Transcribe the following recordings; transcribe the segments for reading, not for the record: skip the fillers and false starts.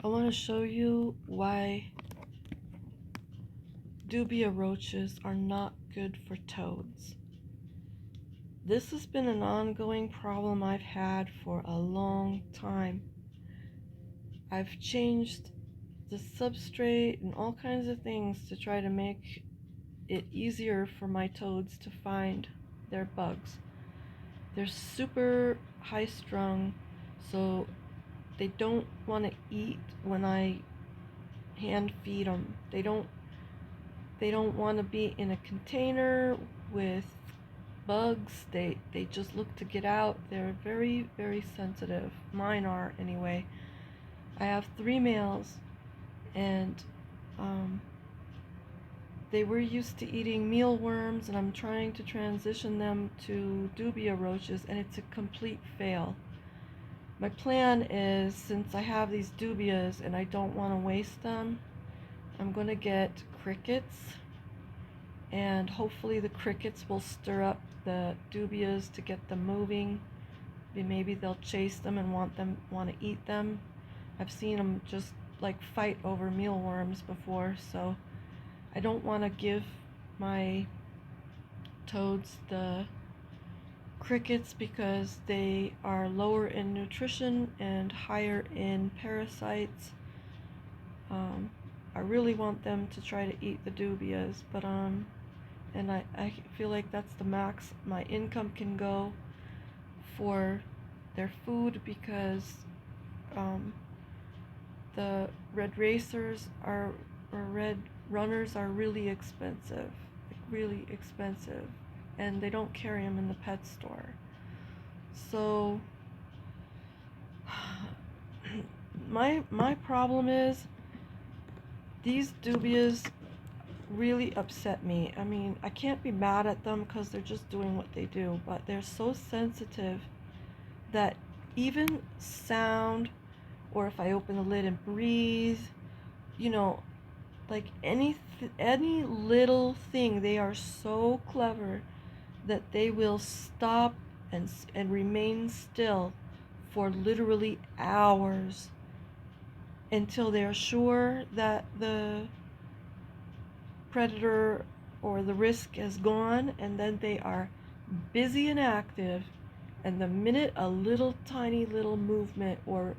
I want to show you why dubia roaches are not good for toads. This has been an ongoing problem I've had for a long time. I've changed the substrate and all kinds of things to try to make it easier for my toads to find their bugs. They're super high strung, so they don't want to eat when I hand feed them. They don't want to be in a container with bugs. They just look to get out. They're very, very sensitive. Mine are anyway. I have 3 males, and um, they were used to eating mealworms, and I'm trying to transition them to dubia roaches, and it's a complete fail. My plan is, since I have these dubias and I don't want to waste them, I'm going to get crickets, and hopefully the crickets will stir up the dubias to get them moving. Maybe they'll chase them and want to eat them. I've seen them just like fight over mealworms before, so I don't want to give my toads the crickets because they are lower in nutrition and higher in parasites. I really want them to try to eat the dubias, but and I feel like that's the max my income can go for their food, because um, the red racers are or red runners are really expensive, like really expensive, and they don't carry them in the pet store. So my problem is these dubias really upset me. I mean, I can't be mad at them because they're just doing what they do, but they're so sensitive that even sound, or if I open the lid and breathe, you know, like any little thing, they are so clever that they will stop and remain still for literally hours until they're sure that the predator or the risk is gone, and then they are busy and active. And the minute a little tiny little movement or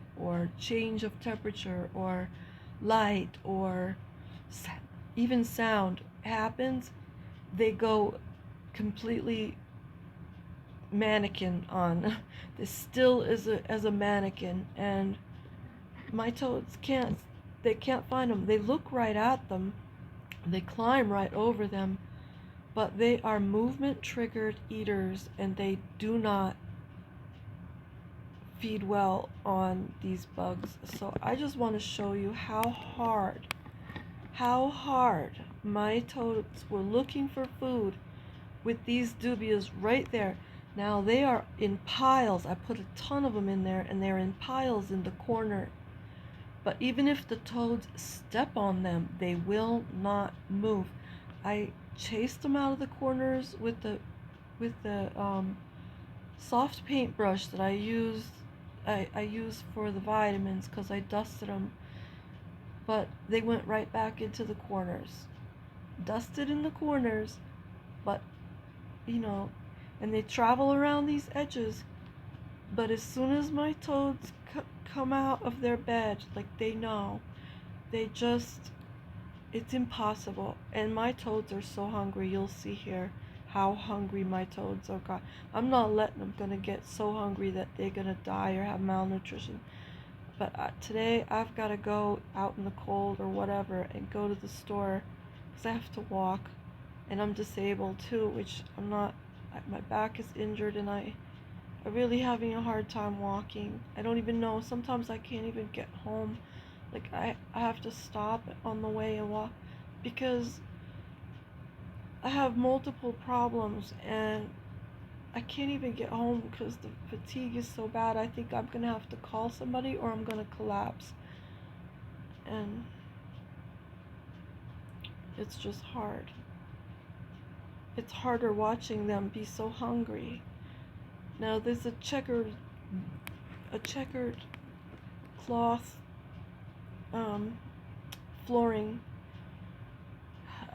change of temperature or light or even sound happens, they go completely mannequin on. This still is as a mannequin, and my toads can't find them. They look right at them, they climb right over them, but they are movement triggered eaters, and they do not feed well on these bugs. So I just want to show you how hard my toads were looking for food with these dubias right there. Now they are in piles. I put a ton of them in there, and they're in piles in the corner. But even if the toads step on them, they will not move. I chased them out of the corners with the soft paintbrush that I use for the vitamins, because I dusted them. But they went right back into the corners. Dusted in the corners, but you know, and they travel around these edges. But as soon as my toads come out of their bed, like they know, they just, it's impossible. And my toads are so hungry. You'll see here how hungry my toads are. God, I'm not letting them gonna get so hungry that they're gonna die or have malnutrition. But today I've got to go out in the cold or whatever and go to the store because I have to walk, and I'm disabled too, which I'm not. My back is injured, and I'm really having a hard time walking. I don't even know. Sometimes I can't even get home. Like I have to stop on the way and walk because I have multiple problems, and I can't even get home because the fatigue is so bad. I think I'm gonna have to call somebody or I'm gonna collapse. And it's just hard. It's harder watching them be so hungry. Now there's a checkered cloth um, flooring.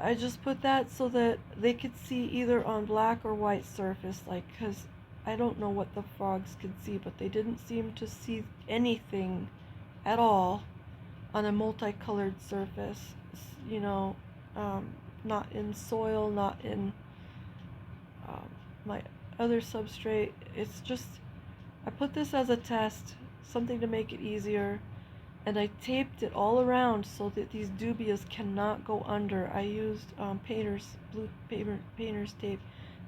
I just put that so that they could see either on black or white surface, like, because I don't know what the frogs could see, but they didn't seem to see anything at all on a multicolored surface, you know, not in soil, not in um, my other substrate. It's just, I put this as a test, something to make it easier, and I taped it all around so that these dubias cannot go under. I used blue painter's tape,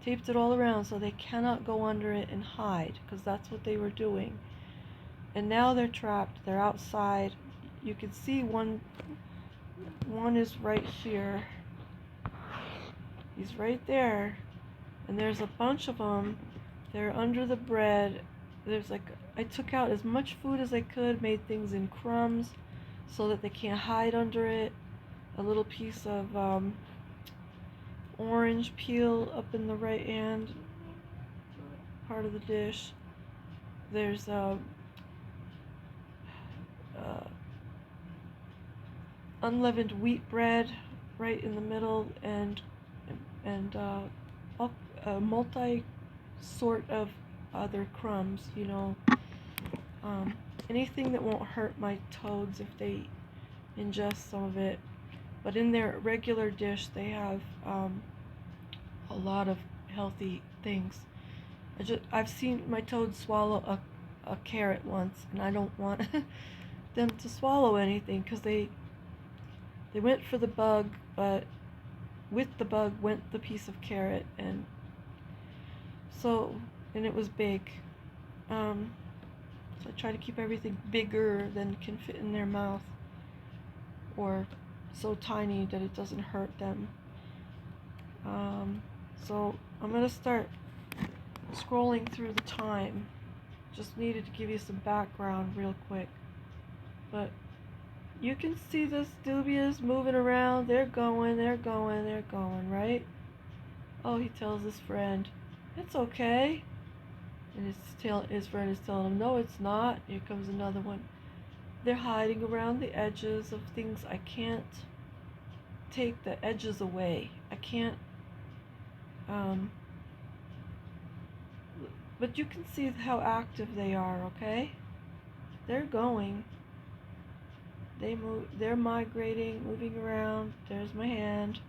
taped it all around so they cannot go under it and hide, because that's what they were doing. And now they're trapped, they're outside. You can see one is right here. He's right there. And there's a bunch of them. They're under the bread. There's like, I took out as much food as I could, made things in crumbs so that they can't hide under it. A little piece of orange peel up in the right hand part of the dish. There's unleavened wheat bread right in the middle, and a multi sort of other crumbs, you know, anything that won't hurt my toads if they ingest some of it. But in their regular dish they have a lot of healthy things. I've seen my toads swallow a carrot once, and I don't want them to swallow anything, because they went for the bug, but with the bug went the piece of carrot, and it was big. So I try to keep everything bigger than can fit in their mouth, or so tiny that it doesn't hurt them. So I'm gonna start scrolling through the time. Just needed to give you some background real quick. But you can see this dubias moving around. They're going, right? Oh, he tells his friend, it's okay. And his friend is telling him, no, it's not. Here comes another one. They're hiding around the edges of things. I can't take the edges away. I can't, but you can see how active they are, okay? They're going. They're migrating, moving around. There's my hand.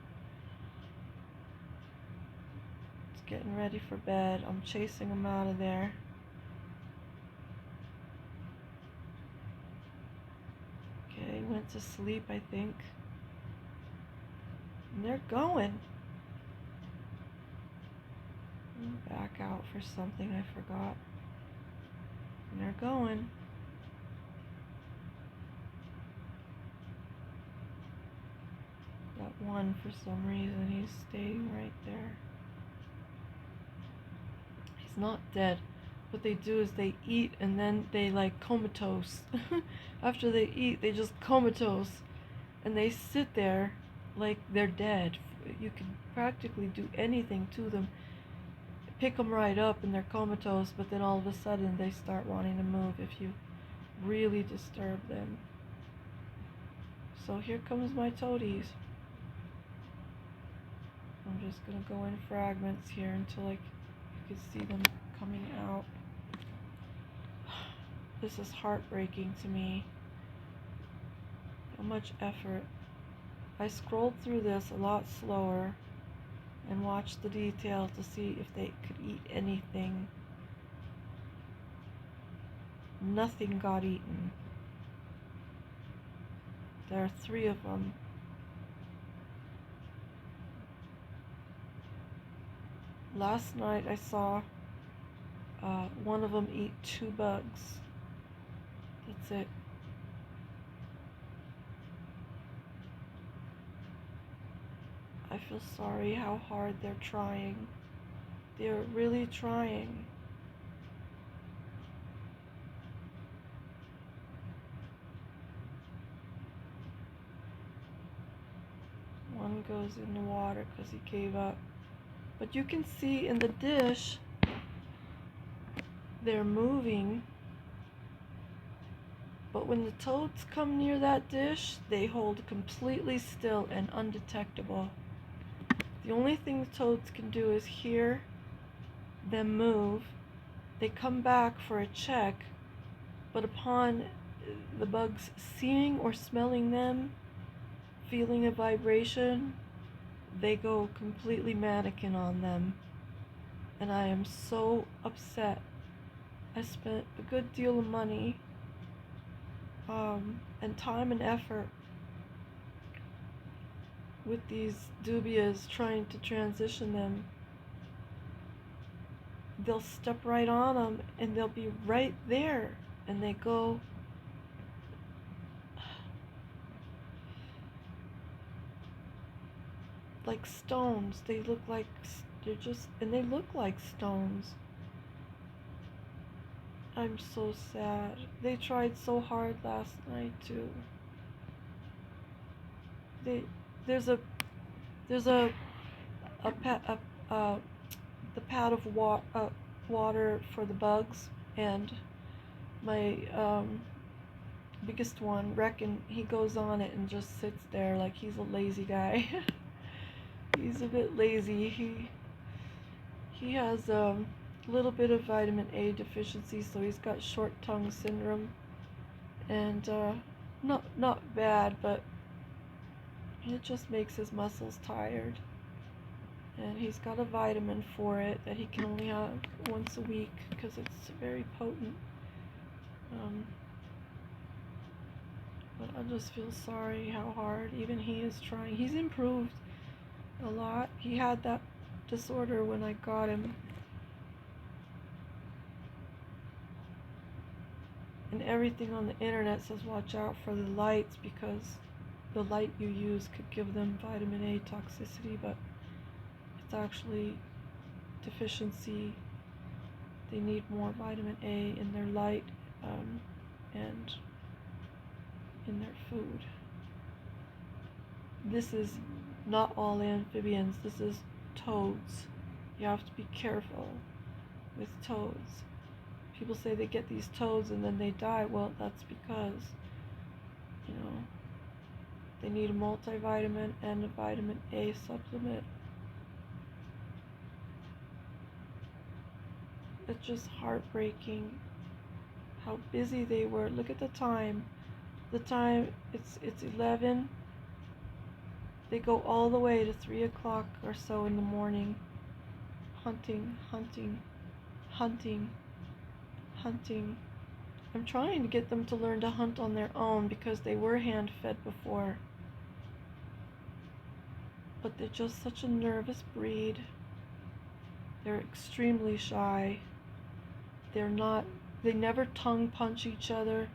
It's getting ready for bed. I'm chasing them out of there. Okay, went to sleep, I think. And they're going. Back out for something I forgot. And they're going. Got one for some reason. He's staying right there. He's not dead. What they do is they eat and then they like comatose. After they eat, they just comatose. And they sit there like they're dead. You can practically do anything to them. Pick them right up and they're comatose, but then all of a sudden they start wanting to move if you really disturb them. So here comes my toadies. I'm just gonna go in fragments here until you can see them coming out. This is heartbreaking to me. How much effort. I scrolled through this a lot slower and watched the detail to see if they could eat anything. Nothing got eaten. There are 3 of them. Last night I saw one of them eat 2 bugs. That's it. I feel sorry how hard they're trying. They're really trying. One goes in the water because he gave up. But you can see in the dish, they're moving. But But when the toads come near that dish, they hold completely still and undetectable. The only thing the toads can do is hear them move. They come back for a check, but upon the bugs seeing or smelling them, feeling a vibration, they go completely mannequin on them. And I am so upset. I spent a good deal of money and time and effort with these dubias trying to transition them. They'll step right on them and they'll be right there, and they go like stones. They look like they look like stones. I'm so sad. They tried so hard last night too. There's a the pad of water for the bugs, and my biggest one, Reckon, he goes on it and just sits there like he's a lazy guy. He's a bit lazy. He has a little bit of vitamin A deficiency, so he's got short tongue syndrome, and not bad, but it just makes his muscles tired. And he's got a vitamin for it that he can only have once a week because it's very potent. But I just feel sorry how hard even he is trying. He's improved a lot. He had that disorder when I got him. And everything on the internet says watch out for the lights because the light you use could give them vitamin A toxicity, but it's actually deficiency. They need more vitamin A in their light and in their food. This is not all amphibians. This is toads. You have to be careful with toads. People say they get these toads and then they die. Well, that's because, they need a multivitamin and a vitamin A supplement. It's just heartbreaking how busy they were. Look at the time. It's 11. They go all the way to 3 o'clock or so in the morning, hunting. I'm trying to get them to learn to hunt on their own because they were hand-fed before. But they're just such a nervous breed. They're extremely shy. They never tongue punch each other.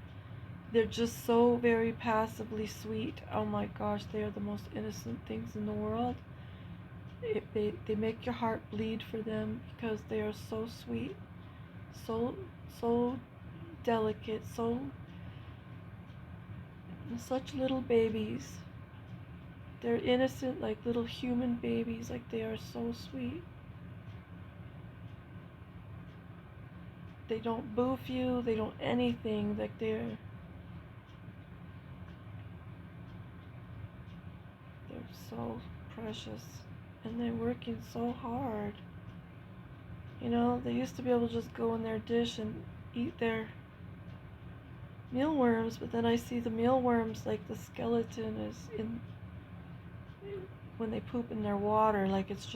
They're just so very passively sweet. Oh my gosh, they are the most innocent things in the world. They make your heart bleed for them because they are so sweet, so delicate, such little babies. They're innocent like little human babies, like they are so sweet. They don't boof you, they don't anything, like they're so precious, and they're working so hard. They used to be able to just go in their dish and eat their mealworms, but then I see the mealworms, like the skeleton is in, when they poop in their water, like it's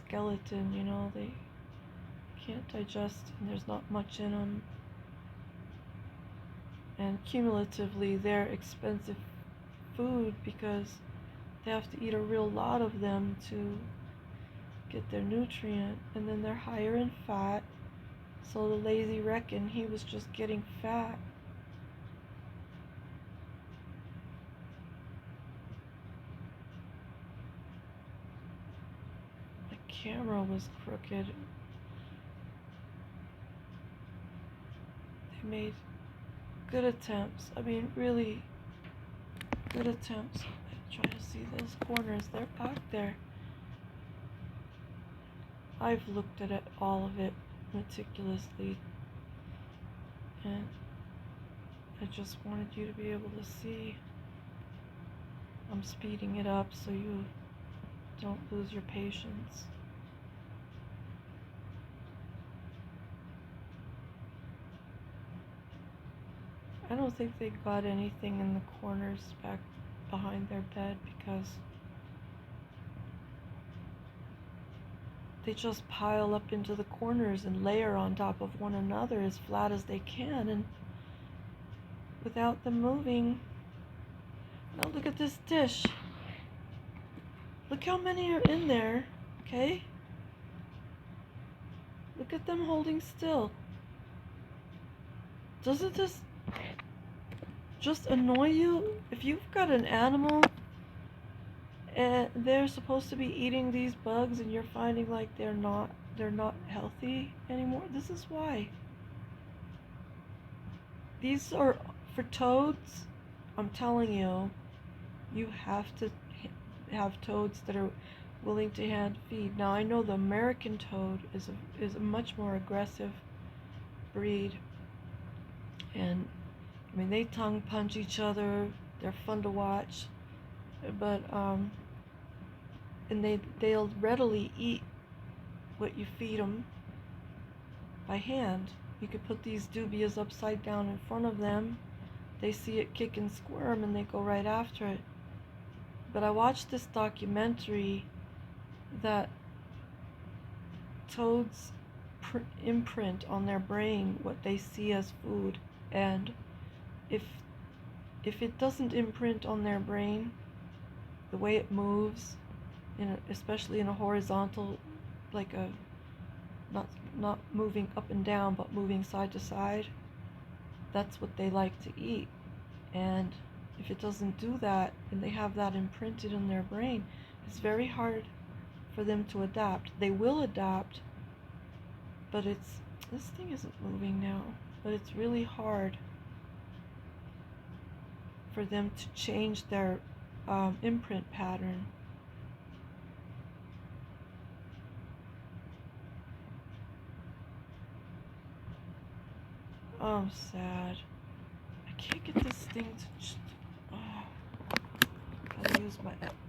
skeleton, they can't digest and there's not much in them. And cumulatively, they're expensive food because they have to eat a real lot of them to get their nutrient, and then they're higher in fat. So the lazy Reckon, he was just getting fat. My camera was crooked. They made good attempts. I mean, really good attempts. Try to see those corners. They're back there. I've looked at all of it meticulously, and I just wanted you to be able to see. I'm speeding it up so you don't lose your patience. I don't think they got anything in the corners back behind their bed because they just pile up into the corners and layer on top of one another as flat as they can, and without them moving. Now look at this dish. Look how many are in there, okay? Look at them holding still. Doesn't this just annoy you? If you've got an animal and they're supposed to be eating these bugs and you're finding like they're not healthy anymore, this is why. These are for toads. I'm telling you, you have to have toads that are willing to hand feed. Now I know the American toad is a much more aggressive breed, and I mean they tongue punch each other. They're fun to watch, but and they'll readily eat what you feed them by hand. You could put these dubias upside down in front of them. They see it kick and squirm and they go right after it. But I watched this documentary that toads imprint on their brain what they see as food, and if it doesn't imprint on their brain, the way it moves, especially in a horizontal, like a not moving up and down but moving side to side, that's what they like to eat. And if it doesn't do that and they have that imprinted in their brain, it's very hard for them to adapt. They will adapt, but this thing isn't moving now, but it's really hard for them to change their imprint pattern. Oh, I'm sad. I can't get this thing to just, gotta use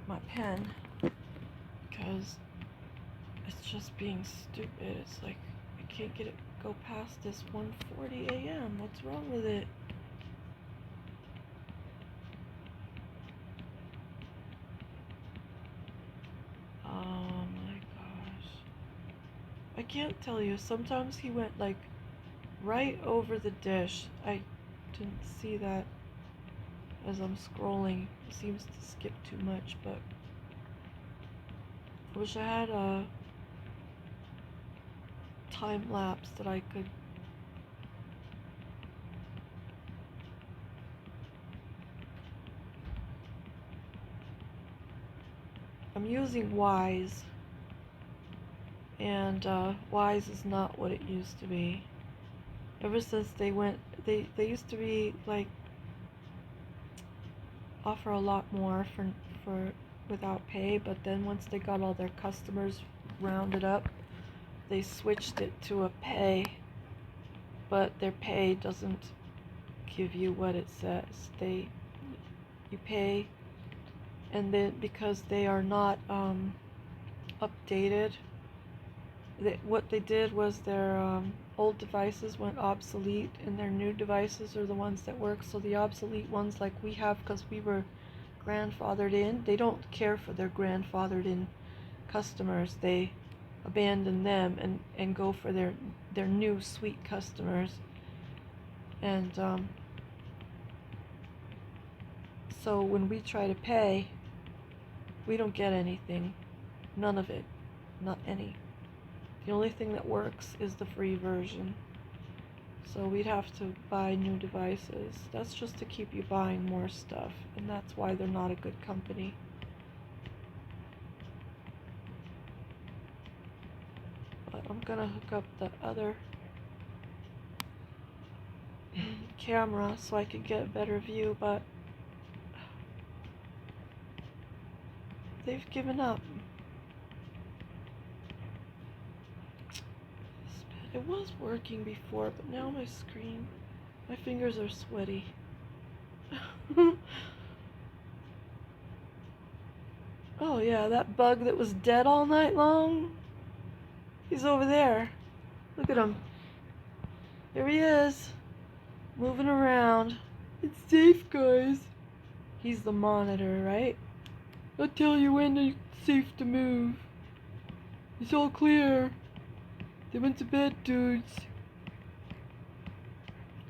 my pen because it's just being stupid. It's like I can't get it go past this 1:40 a.m. What's wrong with it? Oh my gosh. I can't tell you. Sometimes he went like right over the dish. I didn't see that as I'm scrolling. It seems to skip too much, but I wish I had a time lapse that I could I'm using Wise, and Wise is not what it used to be. Ever since they used to be like offer a lot more for without pay, but then once they got all their customers rounded up, they switched it to a pay, but their pay doesn't give you what it says. You pay, and then because they are not updated, what they did was their old devices went obsolete and their new devices are the ones that work. So the obsolete ones, like we have because we were grandfathered in, they don't care for their grandfathered in customers. They abandon them and go for their new sweet customers. And so when we try to pay, we don't get anything. None of it. Not any. The only thing that works is the free version. So we'd have to buy new devices. That's just to keep you buying more stuff, and that's why they're not a good company. But I'm gonna hook up the other camera so I can get a better view, but they've given up. It was working before, but now my fingers are sweaty. Oh yeah, that bug that was dead all night long. He's over there. Look at him. Here he is, moving around. It's safe, guys. He's the monitor, right? I'll tell you when it's safe to move. It's all clear. They went to bed, dudes.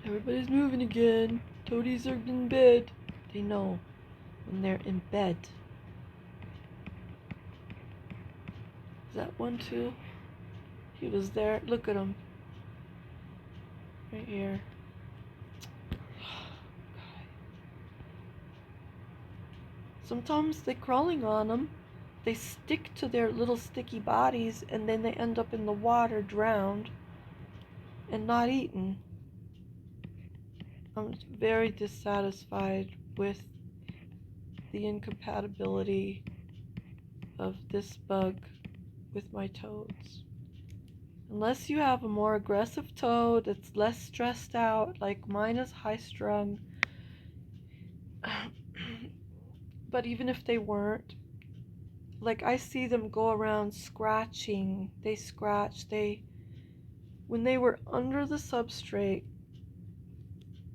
Everybody's moving again. Toadies are in bed. They know when they're in bed. Is that one too? He was there. Look at him. Right here. Sometimes they're crawling on them. They stick to their little sticky bodies and then they end up in the water drowned and not eaten. I'm very dissatisfied with the incompatibility of this bug with my toads. Unless you have a more aggressive toad that's less stressed out, like mine is high strung. But even if they weren't, like I see them go around scratching. They scratch. When they were under the substrate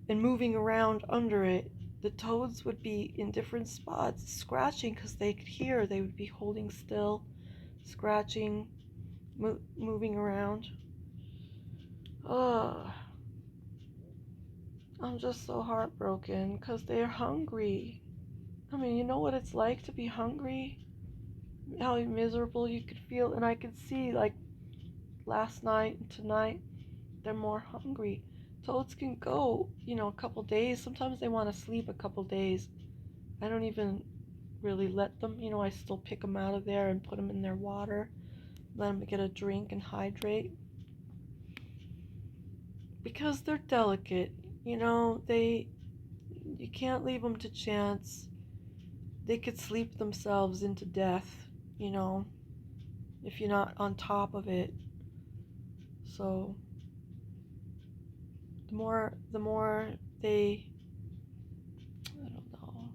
and moving around under it, the toads would be in different spots scratching because they could hear. They would be holding still, scratching, moving around. Ugh. I'm just so heartbroken because they're hungry. I mean, you know what it's like to be hungry? How miserable you could feel. And I could see, like, last night and tonight, they're more hungry. Toads can go, a couple days. Sometimes they want to sleep a couple days. I don't even really let them, I still pick them out of there and put them in their water. Let them get a drink and hydrate. Because they're delicate, you can't leave them to chance. They could sleep themselves into death, if you're not on top of it. So the more they, I don't know.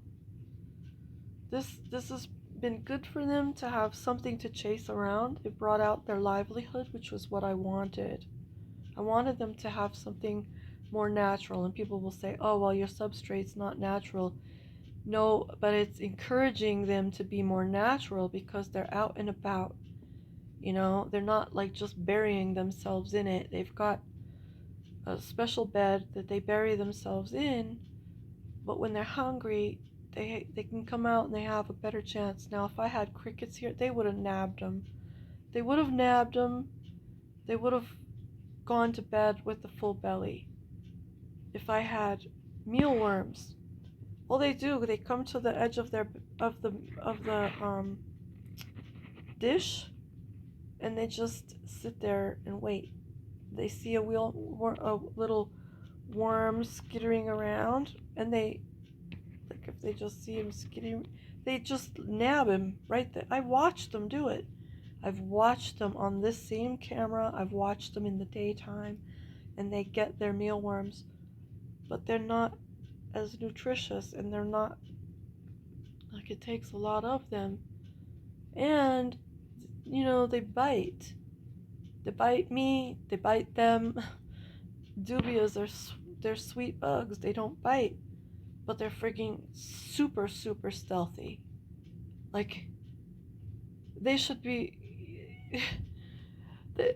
This has been good for them to have something to chase around. It brought out their livelihood, which was what I wanted. I wanted them to have something more natural, and people will say, "Oh, well, your substrate's not natural." No, but it's encouraging them to be more natural because they're out and about. They're not like just burying themselves in it. They've got a special bed that they bury themselves in, but when they're hungry, they can come out and they have a better chance. Now, if I had crickets here, they would have nabbed them. They would have nabbed them. They would have gone to bed with a full belly. If I had mealworms, all they do, they come to the edge of the dish, and they just sit there and wait. They see a little worm skittering around, and like if they just see him skittering, they just nab him right there. I watched them do it. I've watched them on this same camera. I've watched them in the daytime, and they get their mealworms, but they're not as nutritious, and they're not, like, it takes a lot of them. And they bite. They bite me. They bite them. Dubias are they're sweet bugs. They don't bite, but they're freaking super super stealthy. Like, they should be. they,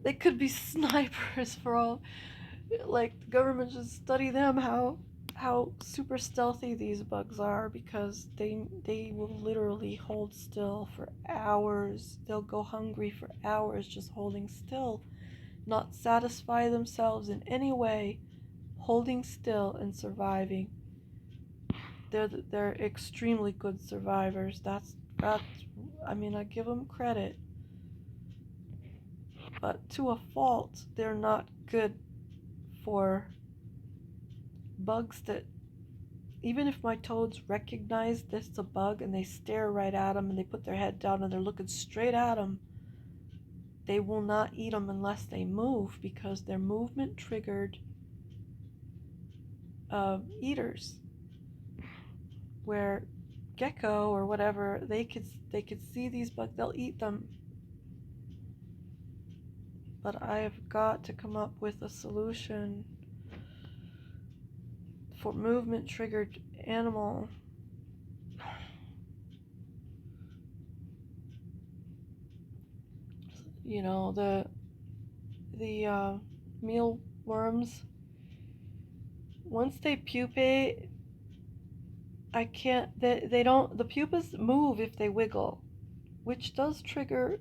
they could be snipers for all. Like, the government should study them, how super stealthy these bugs are, because they will literally hold still for hours. They'll go hungry for hours just holding still, not satisfy themselves in any way, holding still and surviving. They're extremely good survivors. That's I mean, I give them credit, but to a fault, they're not good for bugs that, even if my toads recognize this is a bug and they stare right at them and they put their head down and they're looking straight at them, they will not eat them unless they move, because their movement triggered eaters. where gecko or whatever, they could see these bugs, they'll eat them. But I've got to come up with a solution for movement triggered animal. You know, the mealworms, once they pupate, I can't, they don't, the pupas move if they wiggle, which does trigger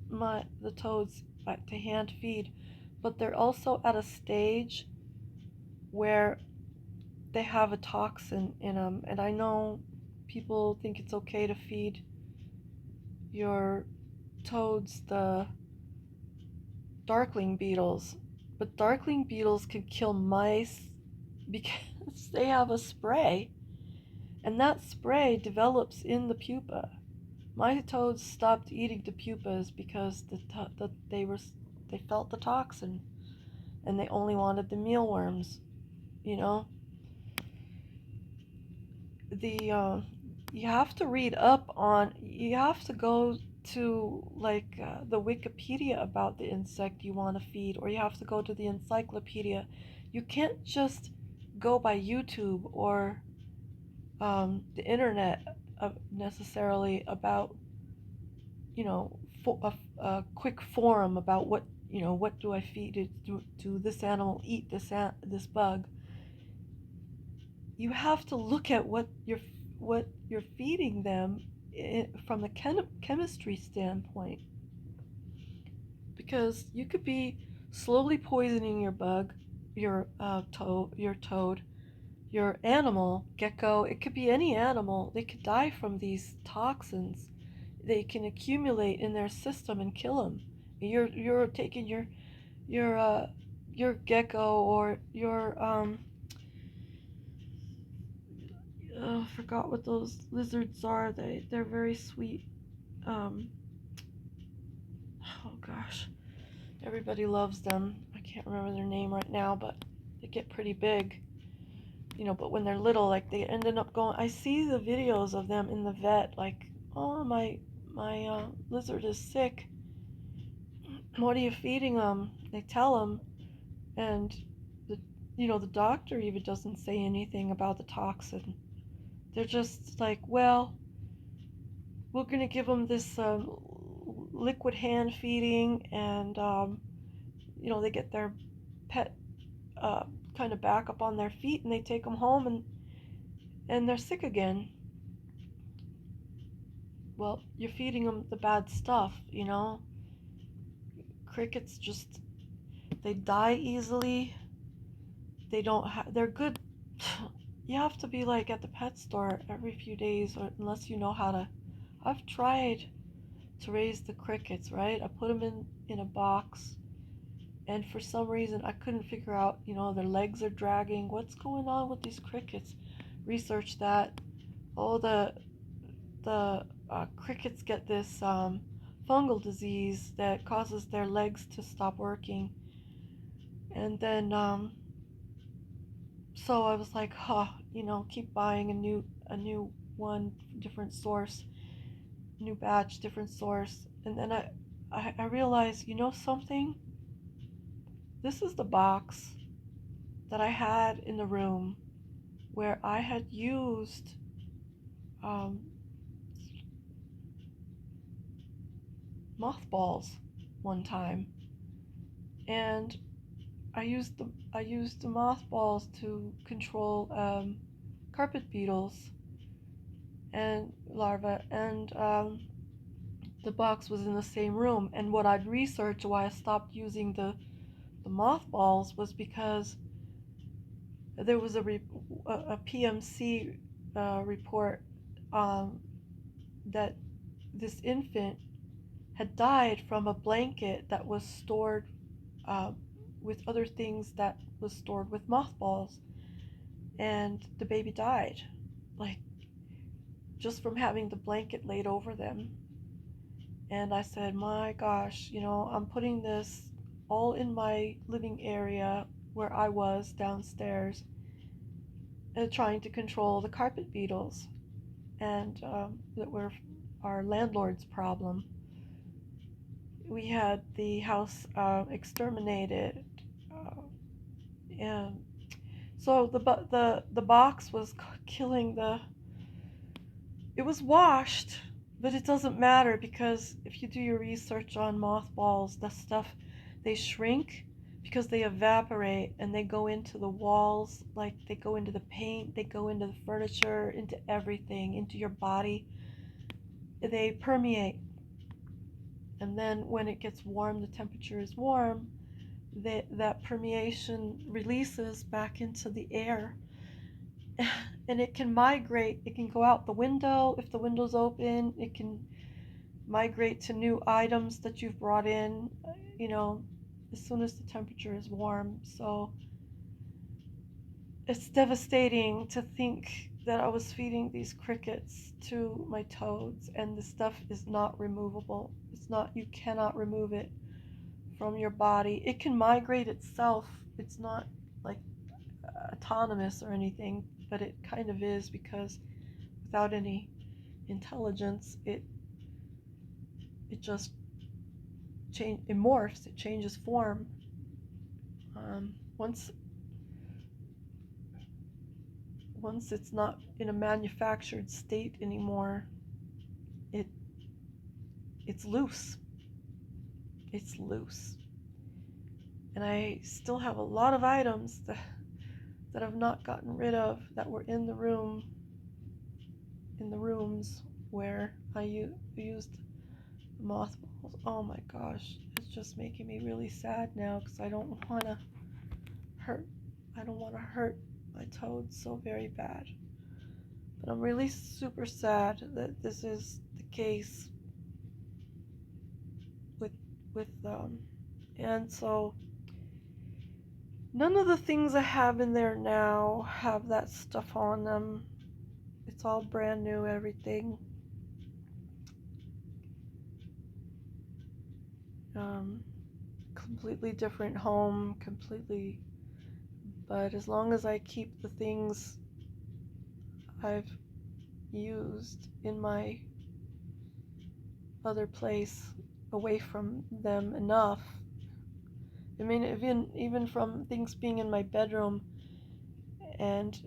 the toads to hand feed, but they're also at a stage where they have a toxin in them, and I know people think it's okay to feed your toads the darkling beetles, but darkling beetles can kill mice because they have a spray, and that spray develops in the pupa. My toads stopped eating the pupas because they felt the toxin, and they only wanted the mealworms. You know, the you have to read up on. You have to go to the Wikipedia about the insect you want to feed, or you have to go to the encyclopedia. You can't just go by YouTube or the internet necessarily about a quick forum about what do I feed it, do this animal eat this bug. You have to look at what you're feeding them from the chemistry standpoint, because you could be slowly poisoning your bug, your toad, your animal, gecko. It could be any animal. They could die from these toxins. They can accumulate in their system and kill them. You're taking your gecko or your I forgot what those lizards are. They're very sweet. Um, oh gosh, everybody loves them. I can't remember their name right now, but they get pretty big. But when they're little, like they ended up going. I see the videos of them in the vet, like, oh my lizard is sick. What are you feeding them? They tell them, and the the doctor even doesn't say anything about the toxin. They're just like, well, we're gonna give them this liquid hand feeding, and they get their pet uh, kind of back up on their feet, and they take them home, and they're sick again. Well, you're feeding them the bad stuff. Crickets just, they die easily. They're good. You have to be like at the pet store every few days, or unless you know how to. I've tried to raise the crickets, right? I put them in a box, and for some reason I couldn't figure out, their legs are dragging. What's going on with these crickets? Research that. Oh, the crickets get this fungal disease that causes their legs to stop working, and then so I was like, huh, keep buying a new one, different source, new batch, different source, and then I realized, something. This is the box that I had in the room where I had used um, mothballs one time, and I used the mothballs to control carpet beetles and larvae, and the box was in the same room. And what I'd researched why I stopped using the mothballs was because there was a PMC report that this infant had died from a blanket that was stored uh, with other things that was stored with mothballs, and the baby died, like just from having the blanket laid over them. And I said, my gosh, I'm putting this all in my living area where I was downstairs, trying to control the carpet beetles. and that were our landlord's problem. We had the house exterminated, and so the box was killing the. It was washed, but it doesn't matter because if you do your research on mothballs, the stuff, they shrink because they evaporate and they go into the walls, like they go into the paint, they go into the furniture, into everything, into your body. They permeate. And then when it gets warm, the temperature is warm, that permeation releases back into the air. And it can migrate. It can go out the window if the window's open. It can migrate to new items that you've brought in, you know, as soon as the temperature is warm. So it's devastating to think that I was feeding these crickets to my toads and the stuff is not removable. It's not, you cannot remove it from your body. It can migrate itself. It's not like autonomous or anything, but it kind of is because without any intelligence, it just it morphs, it changes form. Once it's not in a manufactured state anymore, it it's loose. It's loose. And I still have a lot of items that I've not gotten rid of that were in the rooms where I used mothballs. Oh my gosh, it's just making me really sad now because I don't want to hurt. I don't want to hurt my toads so very bad. But I'm really super sad that this is the case with and so none of the things I have in there now have that stuff on them. It's all brand new, everything. Completely different home, completely. But as long as I keep the things I've used in my other place away from them enough. I mean, even from things being in my bedroom and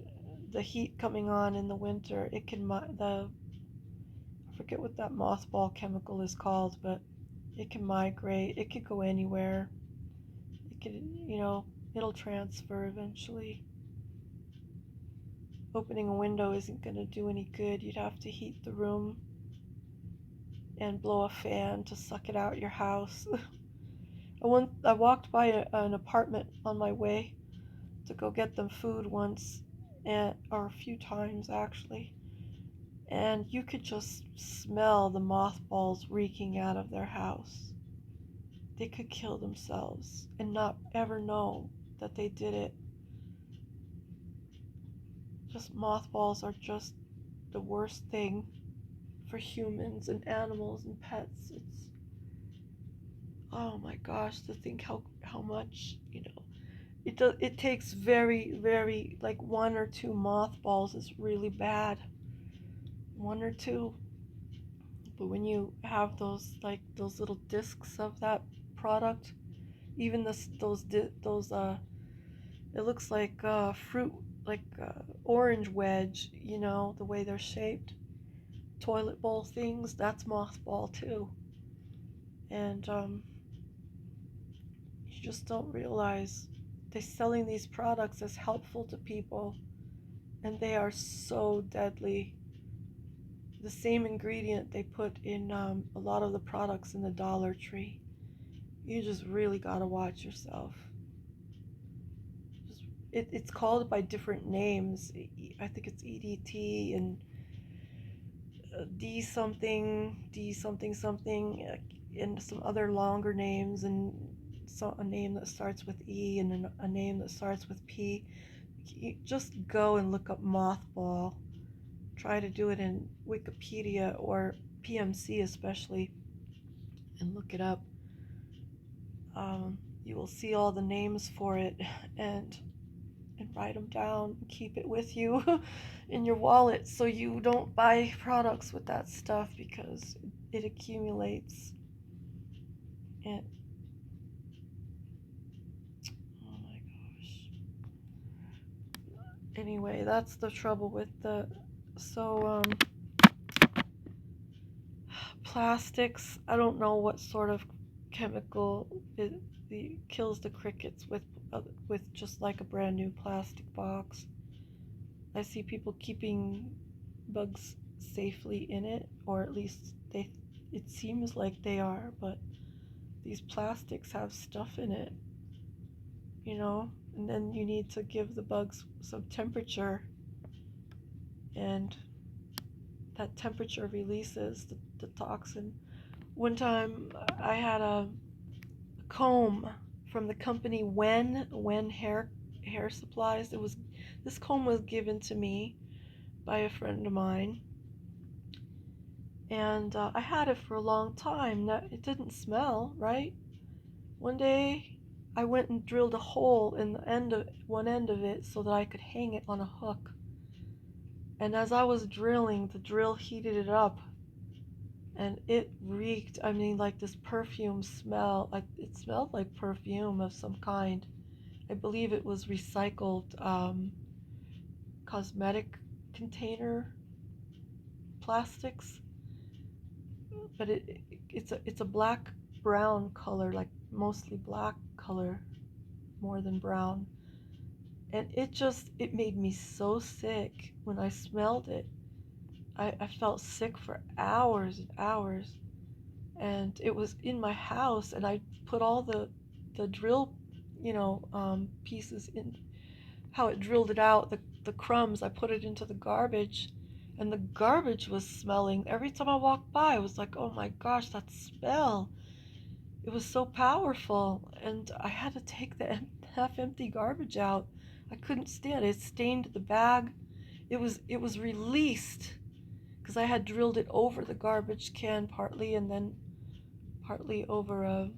the heat coming on in the winter, it can I forget what that mothball chemical is called, but it can migrate. It could go anywhere. It could, it'll transfer eventually. Opening a window isn't going to do any good. You'd have to heat the room and blow a fan to suck it out your house. I walked by an apartment on my way to go get them food once, or a few times actually, and you could just smell the mothballs reeking out of their house. They could kill themselves and not ever know that they did it. Just mothballs are just the worst thing for humans and animals and pets. It's, oh my gosh, to think how much, it takes very, very, like one or two mothballs is really bad. One or two. But when you have those little discs of that product, even it looks like fruit, like orange wedge, the way they're shaped. Toilet bowl things, that's mothball too. And you just don't realize they're selling these products as helpful to people, and they are so deadly. The same ingredient they put in a lot of the products in the Dollar Tree. You just really gotta watch yourself. It's called by different names. I think it's EDT and D something something, and some other longer names, and a name that starts with E and a name that starts with P. You just go and look up mothball. Try to do it in Wikipedia or PMC especially, and look it up. You will see all the names for it, and and write them down and keep it with you in your wallet so you don't buy products with that stuff because it accumulates. And oh my gosh. Anyway, that's the trouble with the plastics. I don't know what sort of chemical kills the crickets with just like a brand new plastic box. I see people keeping bugs safely in it, or at least it seems like they are, but these plastics have stuff in it, and then you need to give the bugs some temperature, and that temperature releases the toxin. One time I had a comb from the company When hair supplies. This comb was given to me by a friend of mine, and I had it for a long time. Now, it didn't smell right. One day I went and drilled a hole in the end of one end of it so that I could hang it on a hook. And as I was drilling, the drill heated it up, and it reeked. I mean, like this perfume smell. Like it smelled like perfume of some kind. I believe it was recycled cosmetic container plastics, but it's a black brown color, like mostly black color more than brown. And it made me so sick when I smelled it. I felt sick for hours and hours. And it was in my house, and I put all the drill, pieces in, how it drilled it out, the crumbs, I put it into the garbage, and the garbage was smelling. Every time I walked by, I was like, oh my gosh, that smell. It was so powerful, and I had to take the half empty garbage out. I couldn't stand it. It stained the bag. It was released because I had drilled it over the garbage can partly, and then partly over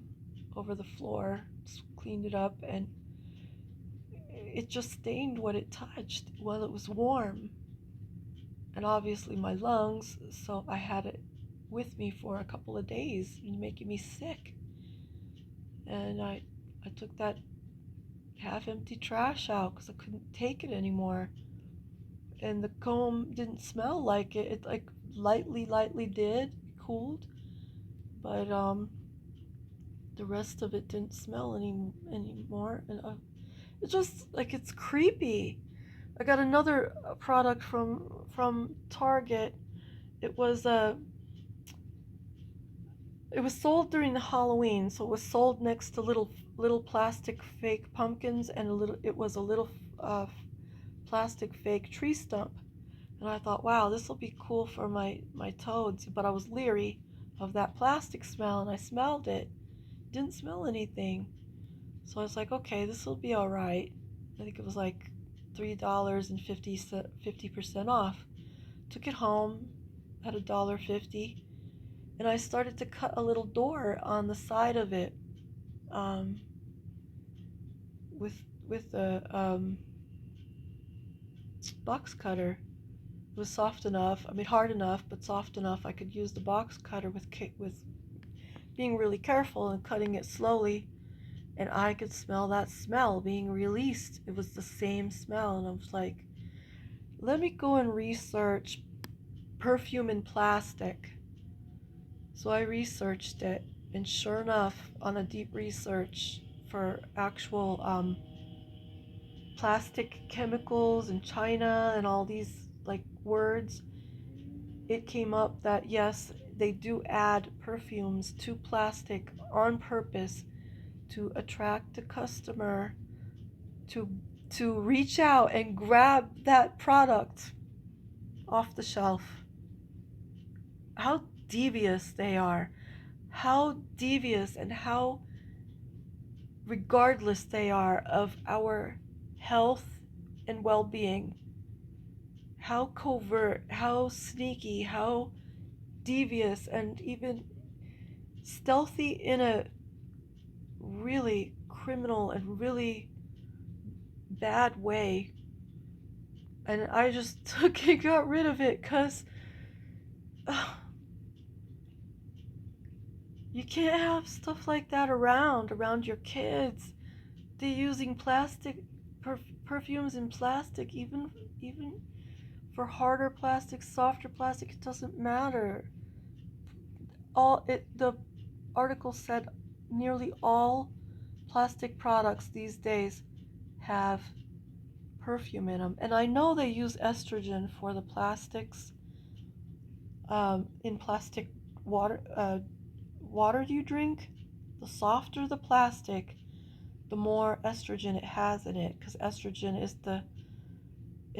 the floor, cleaned it up, and it just stained what it touched while it was warm. And obviously my lungs, so I had it with me for a couple of days, making me sick. And I took that half empty trash out because I couldn't take it anymore. And the comb didn't smell like it. It like lightly did, cooled, but the rest of it didn't smell anymore. And it's just like it's creepy. I got another product from Target. It was it was sold during the Halloween, so it was sold next to little plastic fake pumpkins, and it was a little uh, plastic fake tree stump. And I thought, wow, this will be cool for my toads. But I was leery of that plastic smell, and I smelled it. Didn't smell anything. So I was like, okay, this will be all right. I think it was like $3 and 50% off. Took it home at $1.50, and I started to cut a little door on the side of it um, with with a box cutter. It was soft enough. I mean, hard enough, but soft enough. I could use the box cutter with being really careful and cutting it slowly, and I could smell that smell being released. It was the same smell, and I was like, let me go and research perfume in plastic. So I researched it, and sure enough, on a deep research for actual plastic chemicals in China and all these like words, it came up that yes, they do add perfumes to plastic on purpose to attract the customer to to reach out and grab that product off the shelf. How devious they are. How devious and how regardless they are of our health and well-being. How covert, how sneaky, how devious, and even stealthy in a really criminal and really bad way. And I just took and got rid of it because you can't have stuff like that around your kids. They're using plastic perfumes in plastic, even for harder plastic, softer plastic. It doesn't matter. The article said nearly all plastic products these days have perfume in them, and I know they use estrogen for the plastics. In plastic water you drink, the softer the plastic, the more estrogen it has in it, because estrogen is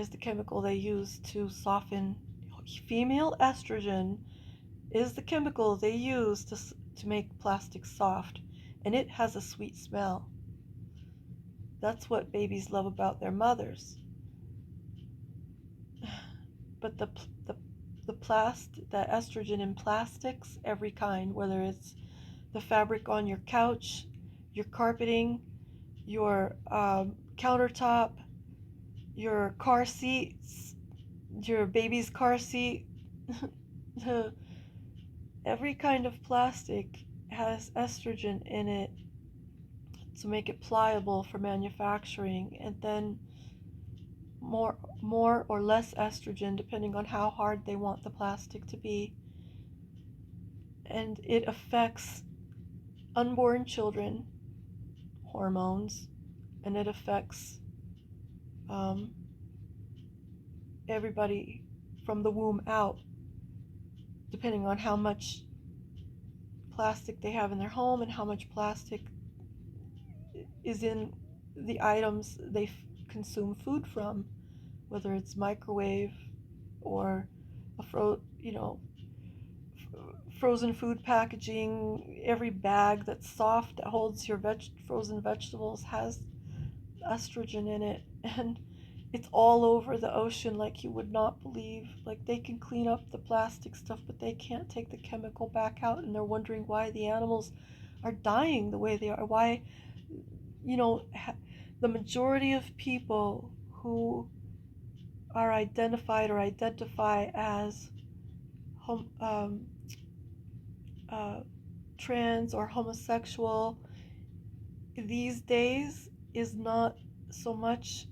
the chemical they use to soften. Female estrogen is the chemical they use to make plastic soft, and it has a sweet smell. That's what babies love about their mothers. But the estrogen in plastics, every kind, whether it's the fabric on your couch, your carpeting, your countertop, your car seats, your baby's car seat, every kind of plastic has estrogen in it to make it pliable for manufacturing, and then more or less estrogen depending on how hard they want the plastic to be. And it affects unborn children hormones, and it affects um, everybody from the womb out, depending on how much plastic they have in their home and how much plastic is in the items they consume food from, whether it's microwave or frozen food packaging. Every bag that's soft that holds your frozen vegetables has estrogen in it, and it's all over the ocean like you would not believe. Like, they can clean up the plastic stuff, but they can't take the chemical back out, and they're wondering why the animals are dying the way they are. Why, the majority of people who are identify as hom- uh, trans or homosexual these days is not so much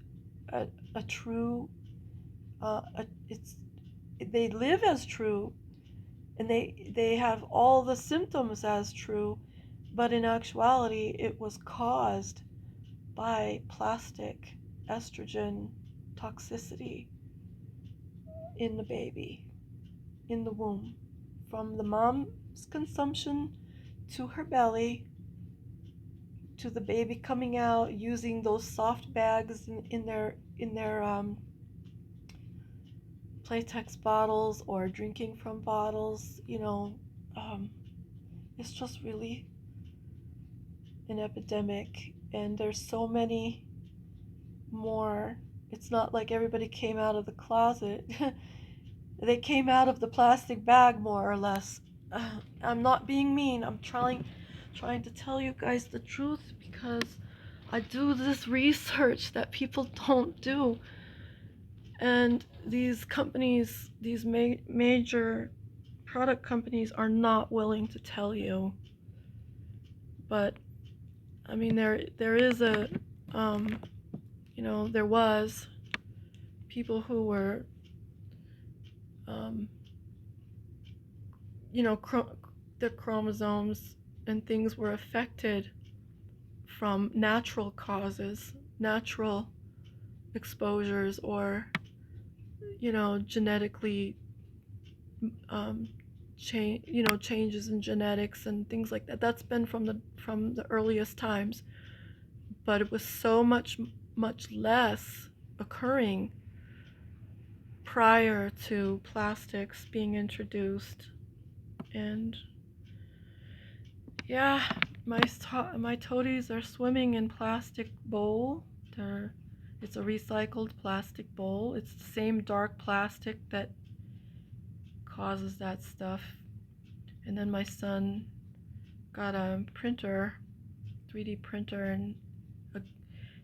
a true it's they live as true, and they have all the symptoms as true, but in actuality it was caused by plastic estrogen toxicity in the baby, in the womb, from the mom's consumption to her belly, to the baby coming out using those soft bags in their Playtex bottles or drinking from bottles. It's just really an epidemic, and there's so many more. It's not like everybody came out of the closet. They came out of the plastic bag, more or less. I'm not being mean. I'm trying to tell you guys the truth, because I do this research that people don't do. And these companies, these major product companies, are not willing to tell you. But I mean, there is there was people who were, um, their chromosomes and things were affected from natural causes, natural exposures, or genetically changes in genetics and things like that. That's been from the earliest times, but it was so much less occurring prior to plastics being introduced. And yeah, my toadies are swimming in plastic bowl. It's a recycled plastic bowl. It's the same dark plastic that causes that stuff. And then my son got a printer, 3D printer, and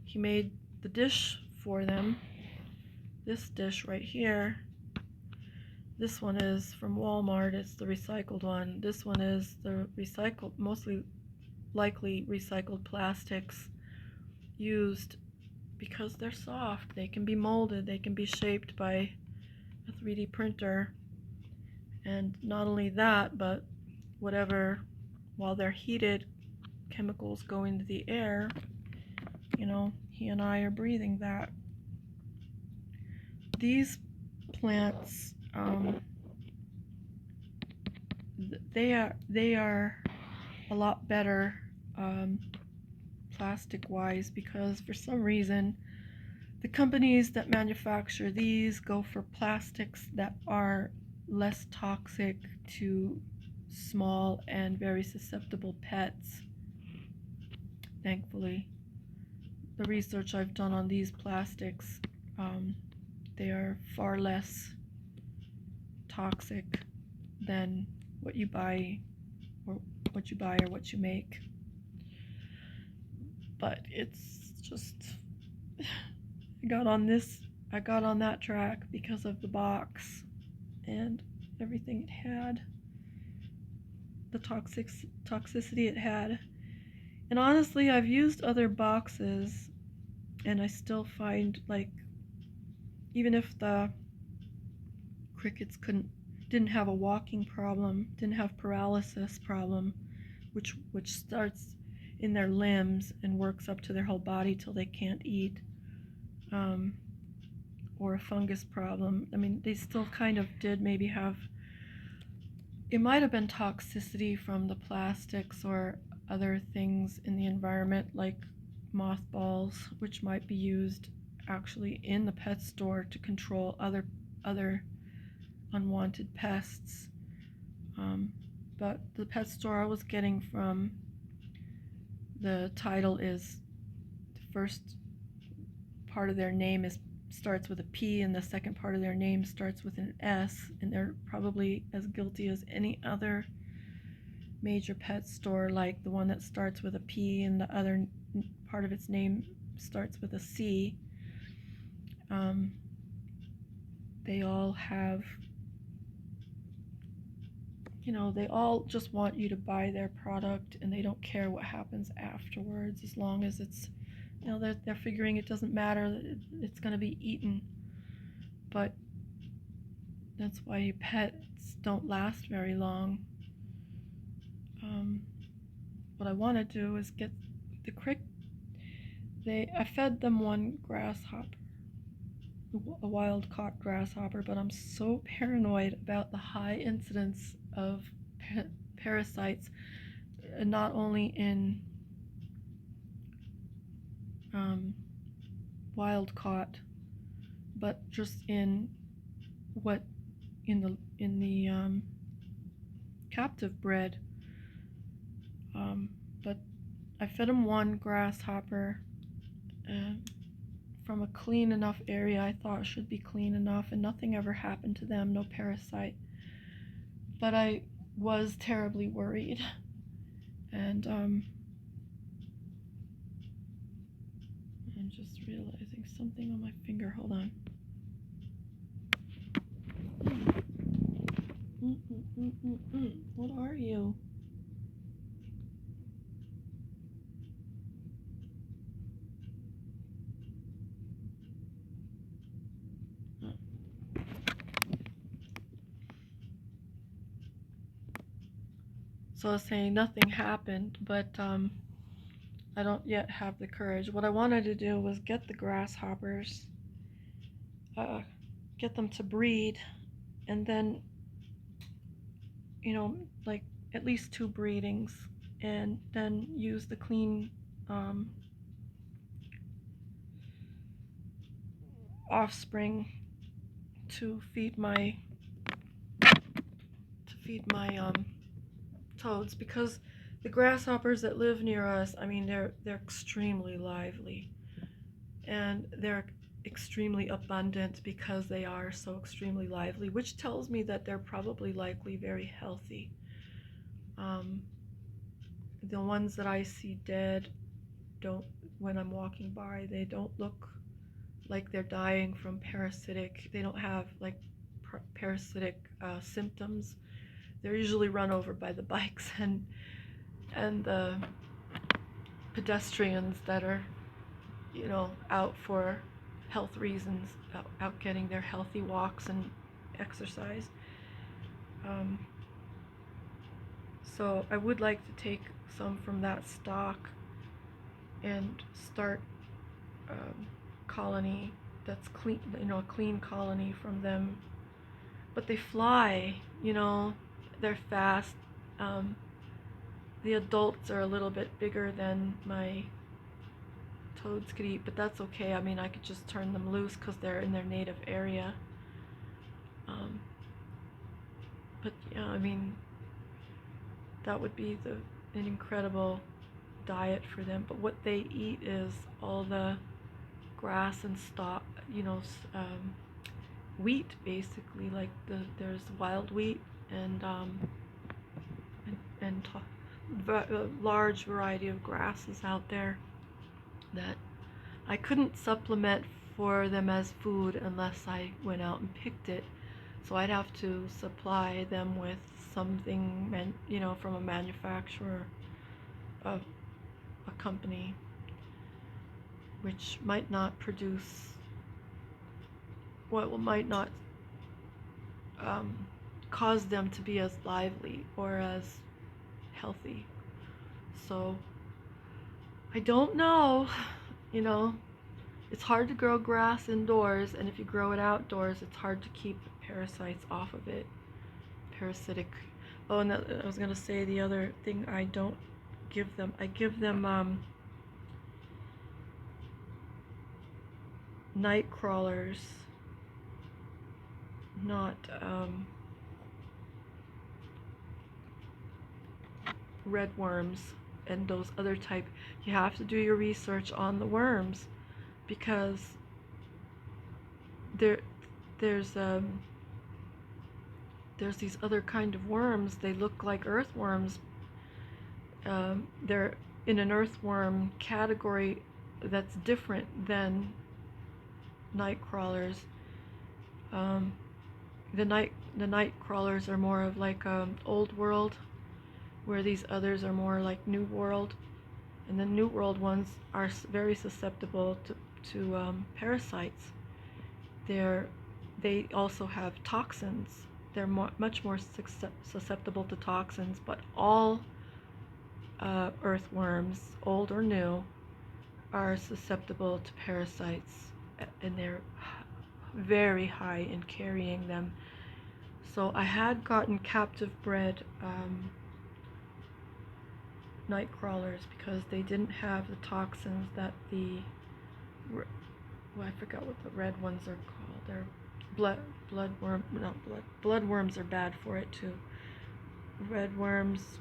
he made the dish for them. This dish right here, this one is from Walmart. It's the recycled one. This one is the recycled, mostly likely recycled plastics used because they're soft. They can be molded, they can be shaped by a 3D printer. And not only that, but whatever, while they're heated, chemicals go into the air. You know, he and I are breathing that. These plants, they are a lot better plastic-wise, because for some reason the companies that manufacture these go for plastics that are less toxic to small and very susceptible pets. Thankfully, the research I've done on these plastics, they are far less toxic than what you buy or what you make. But it's just, I got on that track because of the box and everything it had, the toxicity it had. And honestly, I've used other boxes and I still find, like, even if the crickets didn't have a walking problem, didn't have paralysis problem, which starts in their limbs and works up to their whole body till they can't eat, or a fungus problem. I mean, they still kind of did maybe have, it might have been toxicity from the plastics or other things in the environment, like mothballs, which might be used actually in the pet store to control other unwanted pests. But the pet store I was getting from, the title is, the first part of their name starts with a P and the second part of their name starts with an S, and they're probably as guilty as any other major pet store, like the one that starts with a P and the other part of its name starts with a C. They all have, you know, they all just want you to buy their product and they don't care what happens afterwards, as long as it's, you know, they're figuring it doesn't matter, it's going to be eaten. But that's why pets don't last very long. What I want to do is get the I fed them one grasshopper, a wild caught grasshopper, but I'm so paranoid about the high incidence of parasites, not only in wild caught, but just in the captive bred. But I fed them one grasshopper from a clean enough area I thought should be clean enough, and nothing ever happened to them, no parasite. But I was terribly worried, and I'm just realizing something on my finger. Hold on. What are you? So I was saying nothing happened, but I don't yet have the courage. What I wanted to do was get the grasshoppers, get them to breed, and then, you know, like at least 2 breedings, and then use the clean offspring to feed my toads, because the grasshoppers that live near us, I mean, they're extremely lively, and they're extremely abundant because they are so extremely lively, which tells me that they're probably likely very healthy. The ones that I see dead when I'm walking by, they don't look like they're dying from parasitic. They don't have like parasitic symptoms. They're usually run over by the bikes and the pedestrians that are, out for health reasons, out getting their healthy walks and exercise. Um, so I would like to take some from that stock and start colony that's clean, a clean colony from them. But they fly, they're fast. The adults are a little bit bigger than my toads could eat, but that's okay. I mean, I could just turn them loose because they're in their native area. But yeah, I mean, that would be an incredible diet for them. But what they eat is all the grass and stock, wheat basically. Like there's wild wheat and a large variety of grasses out there that I couldn't supplement for them as food unless I went out and picked it. So I'd have to supply them with something, from a manufacturer of a company, which might not produce, might not cause them to be as lively or as healthy. So I don't know, it's hard to grow grass indoors, and if you grow it outdoors, it's hard to keep parasites off of it. Parasitic. Oh, and I was gonna say the other thing I don't give them. I give them night crawlers, not red worms and those other type. You have to do your research on the worms because there's these other kind of worms. They look like earthworms. They're in an earthworm category that's different than night crawlers. The night crawlers are more of like old world, where these others are more like new world, and the new world ones are very susceptible to parasites. They also have toxins. They're much more susceptible to toxins, but all earthworms, old or new, are susceptible to parasites, and they're very high in carrying them. So I had gotten captive bred night crawlers because they didn't have the toxins that I forgot what the red ones are called. They're bloodworms are bad for it too. Red worms,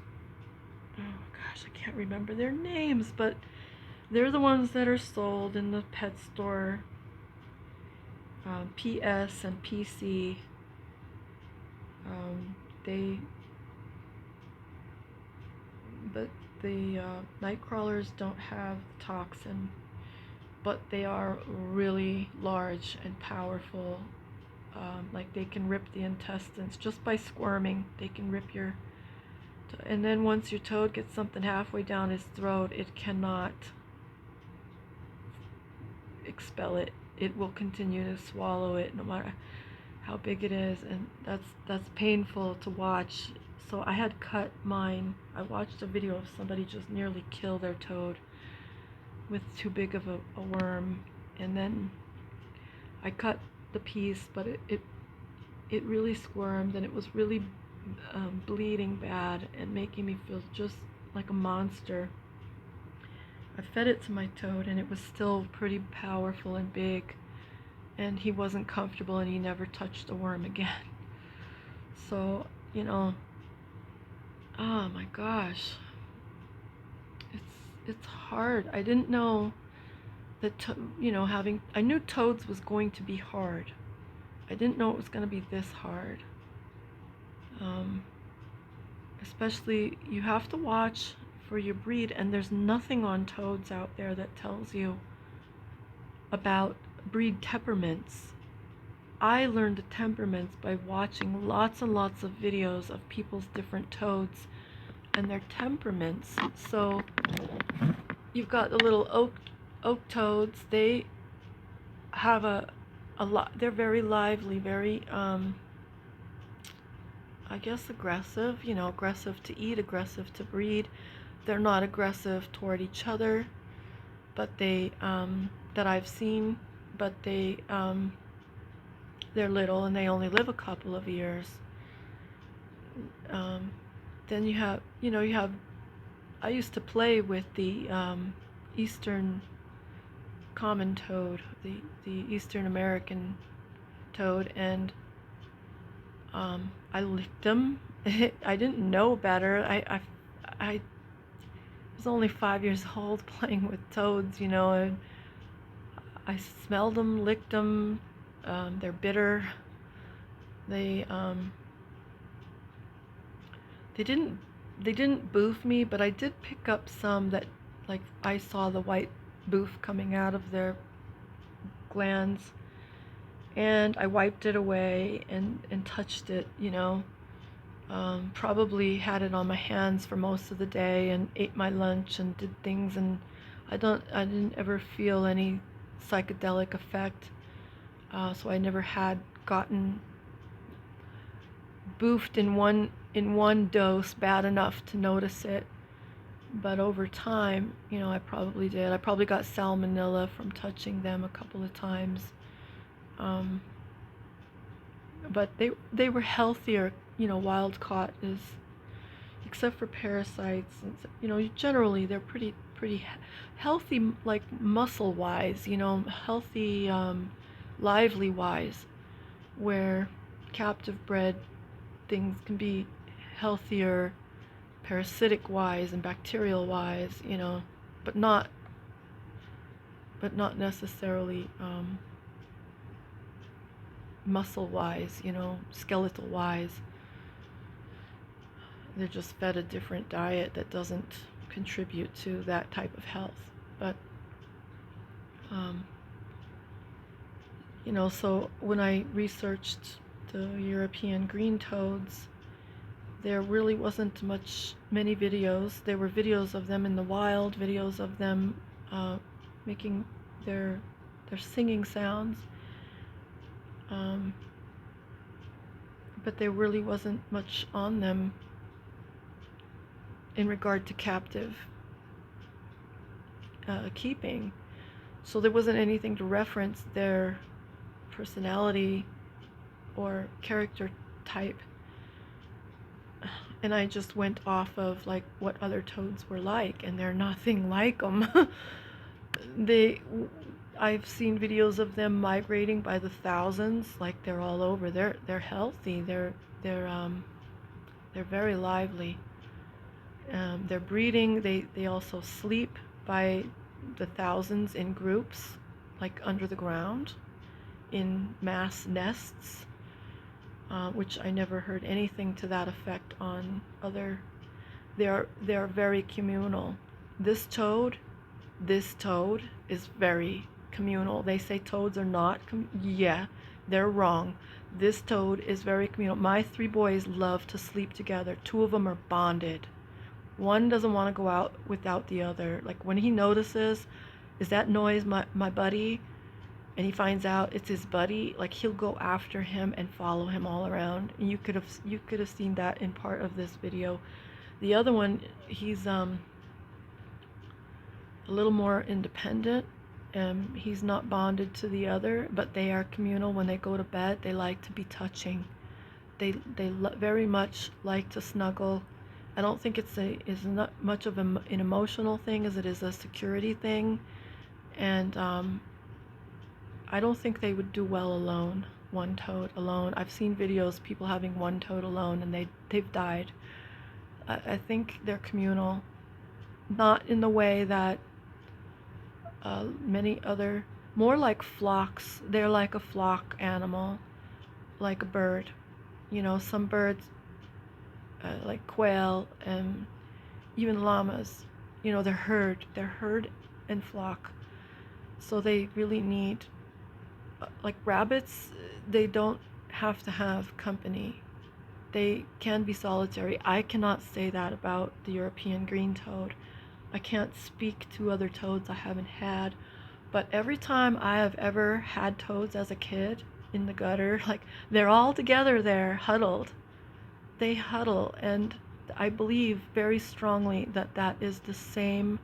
oh gosh, I can't remember their names, but they're the ones that are sold in the pet store. PS and PC. But the night crawlers don't have toxin, but they are really large and powerful. Like they can rip the intestines just by squirming. They can rip and then once your toad gets something halfway down his throat, it cannot expel it. It will continue to swallow it no matter how big it is, and that's painful to watch. So I had cut mine. I watched a video of somebody just nearly kill their toad with too big of a worm, and then I cut the piece, but it really squirmed, and it was really bleeding bad and making me feel just like a monster. I fed it to my toad, and it was still pretty powerful and big, and he wasn't comfortable, and he never touched the worm again. So, oh my gosh, it's hard. I didn't know that I knew toads was going to be hard. I didn't know it was going to be this hard. Especially, you have to watch for your breed, and there's nothing on toads out there that tells you about breed temperaments. I learned the temperaments by watching lots and lots of videos of people's different toads and their temperaments. So you've got the little oak toads. They have a lot. They're very lively, very I guess aggressive. You know, aggressive to eat, aggressive to breed. They're not aggressive toward each other, but they that I've seen. But they're little and they only live a couple of years. Then you have, I used to play with the eastern common toad, the Eastern American toad, and I licked them. I didn't know better. I was only 5 years old playing with toads, and I smelled them, licked them. They're bitter. They didn't boof me, but I did pick up some that, like, I saw the white boof coming out of their glands, and I wiped it away and touched it, probably had it on my hands for most of the day and ate my lunch and did things, and I didn't ever feel any psychedelic effect, so I never had gotten boofed in one dose bad enough to notice it. But over time, I probably did. I probably got salmonella from touching them a couple of times. But they were healthier, wild caught is, except for parasites. And, generally they're pretty healthy, like muscle wise, healthy, lively wise, where captive bred things can be healthier parasitic wise and bacterial wise, but not necessarily muscle wise, skeletal wise. They're just fed a different diet that doesn't contribute to that type of health. But so when I researched the European green toads, there really wasn't many videos. There were videos of them in the wild, videos of them making their singing sounds, but there really wasn't much on them in regard to captive keeping. So there wasn't anything to reference their personality or character type. And I just went off of like what other toads were like, and they're nothing like them. I've seen videos of them migrating by the thousands, like they're all over. They're healthy. They're very lively. They're breeding. They also sleep by the thousands in groups, like under the ground, in mass nests. Which I never heard anything to that effect on other. They're very communal. This toad is very communal. They say toads are not yeah, they're wrong. This toad is very communal. My 3 boys love to sleep together. 2 of them are bonded. One doesn't want to go out without the other. Like when he notices, is that noise my buddy? And he finds out it's his buddy, like he'll go after him and follow him all around. And you could have seen that in part of this video. The other one, he's a little more independent. He's not bonded to the other, but they are communal. When they go to bed, they like to be touching. They very much like to snuggle. I don't think it's not much of an emotional thing as it is a security thing, and I don't think they would do well alone, one toad alone. I've seen videos people having one toad alone and they've died. I think they're communal, not in the way that many other, more like flocks. They're like a flock animal, like a bird. Some birds, like quail, even llamas, they're herd and flock. So they really need, like rabbits, they don't have to have company. They can be solitary. I cannot say that about the European green toad. I can't speak to other toads I haven't had, but every time I have ever had toads as a kid in the gutter, like they're all together there, huddled. They huddle, and I believe very strongly that that is the same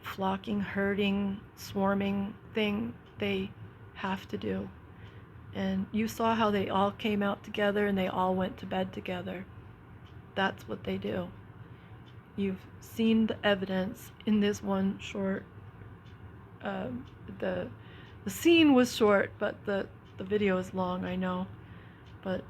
flocking, herding, swarming thing they have to do. And you saw how they all came out together and they all went to bed together. That's what they do. You've seen the evidence in this one short. Um, the the scene was short, but the video is long. I know, but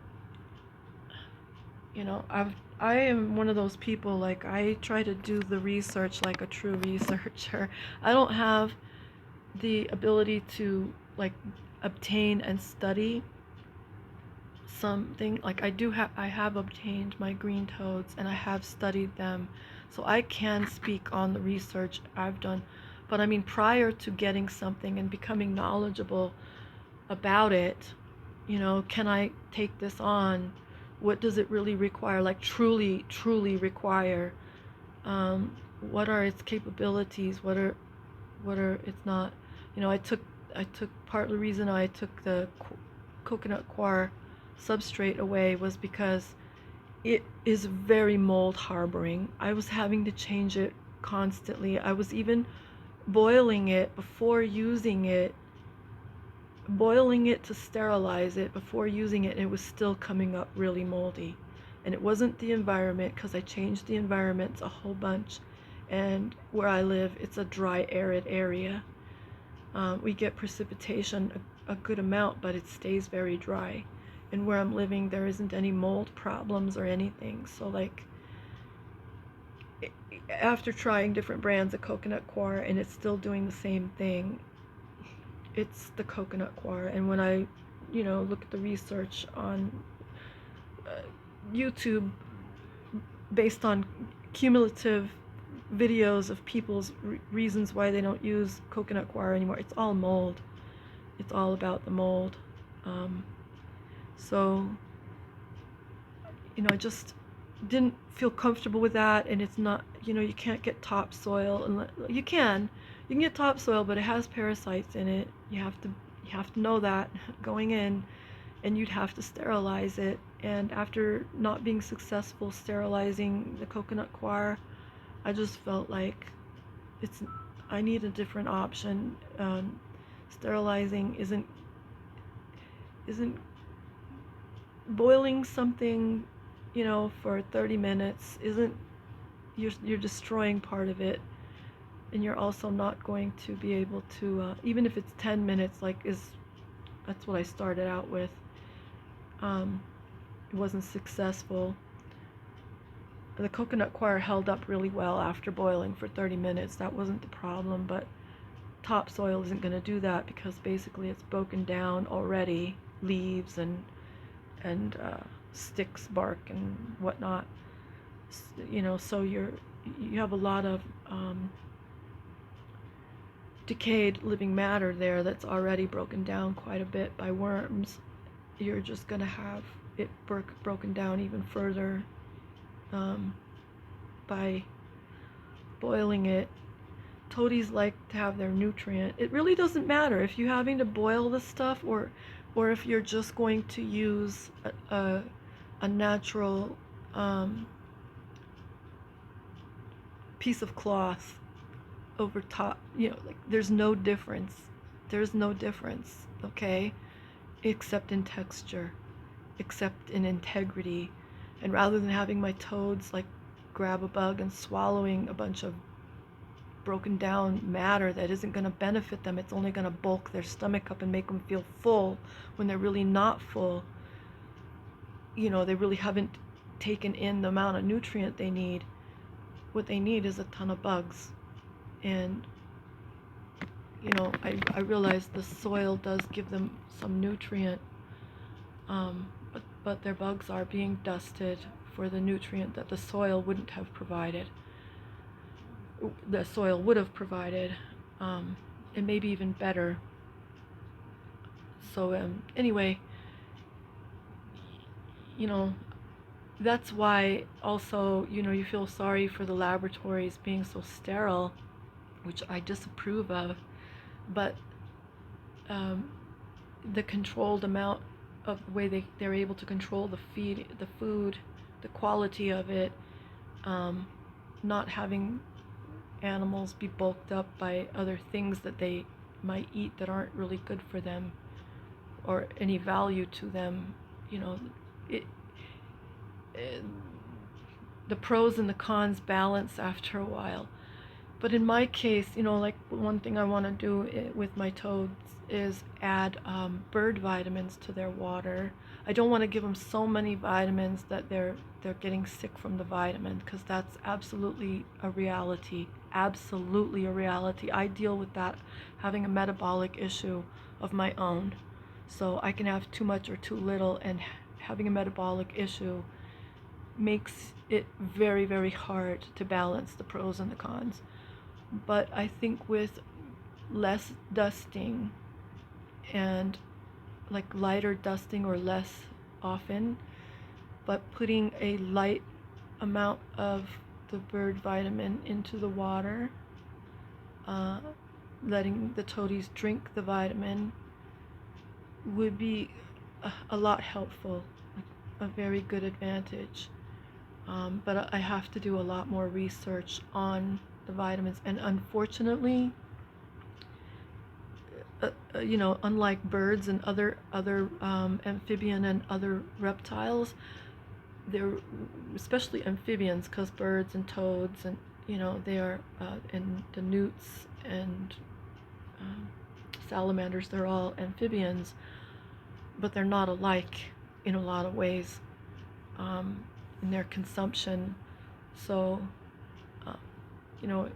I am one of those people, like I try to do the research like a true researcher. I don't have the ability to like obtain and study something. Like I have obtained my green toads and I have studied them, so I can speak on the research I've done. But I mean, prior to getting something and becoming knowledgeable about it, can I take this on? What does it really require? Like truly require? What are its capabilities? What are it's not? I took part of the reason I took the coconut coir substrate away was because it is very mold harboring. I was having to change it constantly. I was even boiling it before using it, boiling it to sterilize it before using it, and it was still coming up really moldy. And it wasn't the environment, because I changed the environments a whole bunch, and where I live, it's a dry, arid area. We get precipitation a good amount, but it stays very dry. And where I'm living, there isn't any mold problems or anything. So like, after trying different brands of coconut coir and it's still doing the same thing, it's the coconut coir. And when I look at the research on YouTube based on cumulative videos of people's reasons why they don't use coconut coir anymore, it's all mold. It's all about the mold. So I just didn't feel comfortable with that. And it's not, you can't get topsoil, and you can get topsoil, but it has parasites in it. You have to know that going in, and you'd have to sterilize it. And after not being successful sterilizing the coconut coir, I just felt like I need a different option. Sterilizing isn't boiling something, for 30 minutes isn't, you're destroying part of it, and you're also not going to be able to, even if it's 10 minutes, that's what I started out with. It wasn't successful. The coconut coir held up really well after boiling for 30 minutes. That wasn't the problem, but topsoil isn't going to do that, because basically it's broken down already, leaves and sticks, bark, and whatnot. So you have a lot of decayed living matter there that's already broken down quite a bit by worms. You're just going to have it broken down even further by boiling it. Toadies like to have their nutrient. It really doesn't matter if you're having to boil this stuff, or if you're just going to use a natural piece of cloth over top. There's no difference. Okay? Except in texture, except in integrity. And rather than having my toads like grab a bug and swallowing a bunch of broken down matter that isn't going to benefit them, it's only going to bulk their stomach up and make them feel full when they're really not full. They really haven't taken in the amount of nutrient they need. What they need is a ton of bugs. And I realize the soil does give them some nutrient, but their bugs are being dusted for the nutrient that the soil wouldn't have provided. The soil would have provided, and maybe even better. So anyway, you know, that's why also, you feel sorry for the laboratories being so sterile, which I disapprove of, but the controlled amount of the way they're able to control the food, the quality of it, not having animals be bulked up by other things that they might eat that aren't really good for them or any value to them. It, it the pros and the cons balance after a while. But in my case, like one thing I want to do with my toads is add bird vitamins to their water. I don't want to give them so many vitamins that they're getting sick from the vitamin, because that's absolutely a reality. Absolutely a reality. I deal with that, having a metabolic issue of my own. So I can have too much or too little, and having a metabolic issue makes it very, very hard to balance the pros and the cons. But I think with less dusting, and like lighter dusting or less often, but putting a light amount of the bird vitamin into the water, letting the toadies drink the vitamin, would be a lot helpful, a very good advantage. But I have to do a lot more research on the vitamins, and unfortunately, unlike birds and other amphibian and other reptiles, they're especially amphibians, because birds and toads and they are and the newts and salamanders, they're all amphibians, but they're not alike in a lot of ways in their consumption. So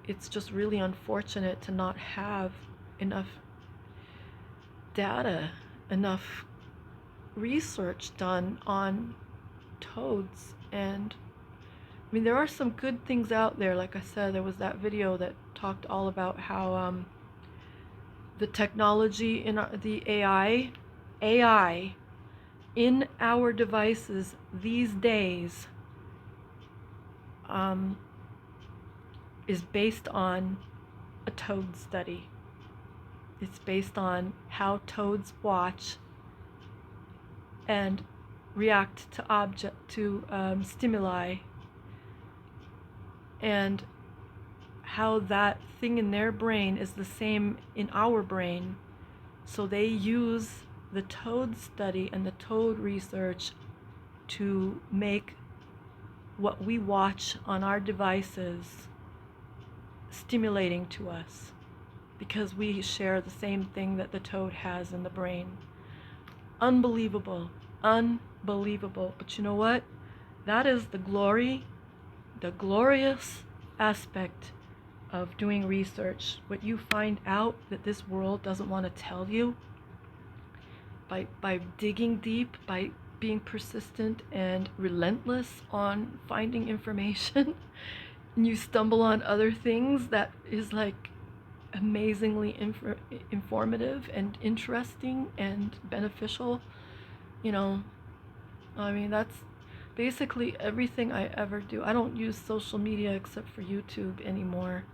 it's just really unfortunate to not have enough data, enough research done on toads. And I mean, there are some good things out there. Like I said, there was that video that talked all about how the technology in the AI in our devices these days is based on a toad study. It's based on how toads watch and react to stimuli, and how that thing in their brain is the same in our brain. So they use the toad study and the toad research to make what we watch on our devices stimulating to us, because we share the same thing that the toad has in the brain. Unbelievable. Unbelievable. But you know what? That is the glorious aspect of doing research. What you find out that this world doesn't want to tell you, by digging deep, by being persistent and relentless on finding information, and you stumble on other things that is like amazingly informative and interesting and beneficial. I mean, that's basically everything I ever do. I don't use social media except for YouTube anymore.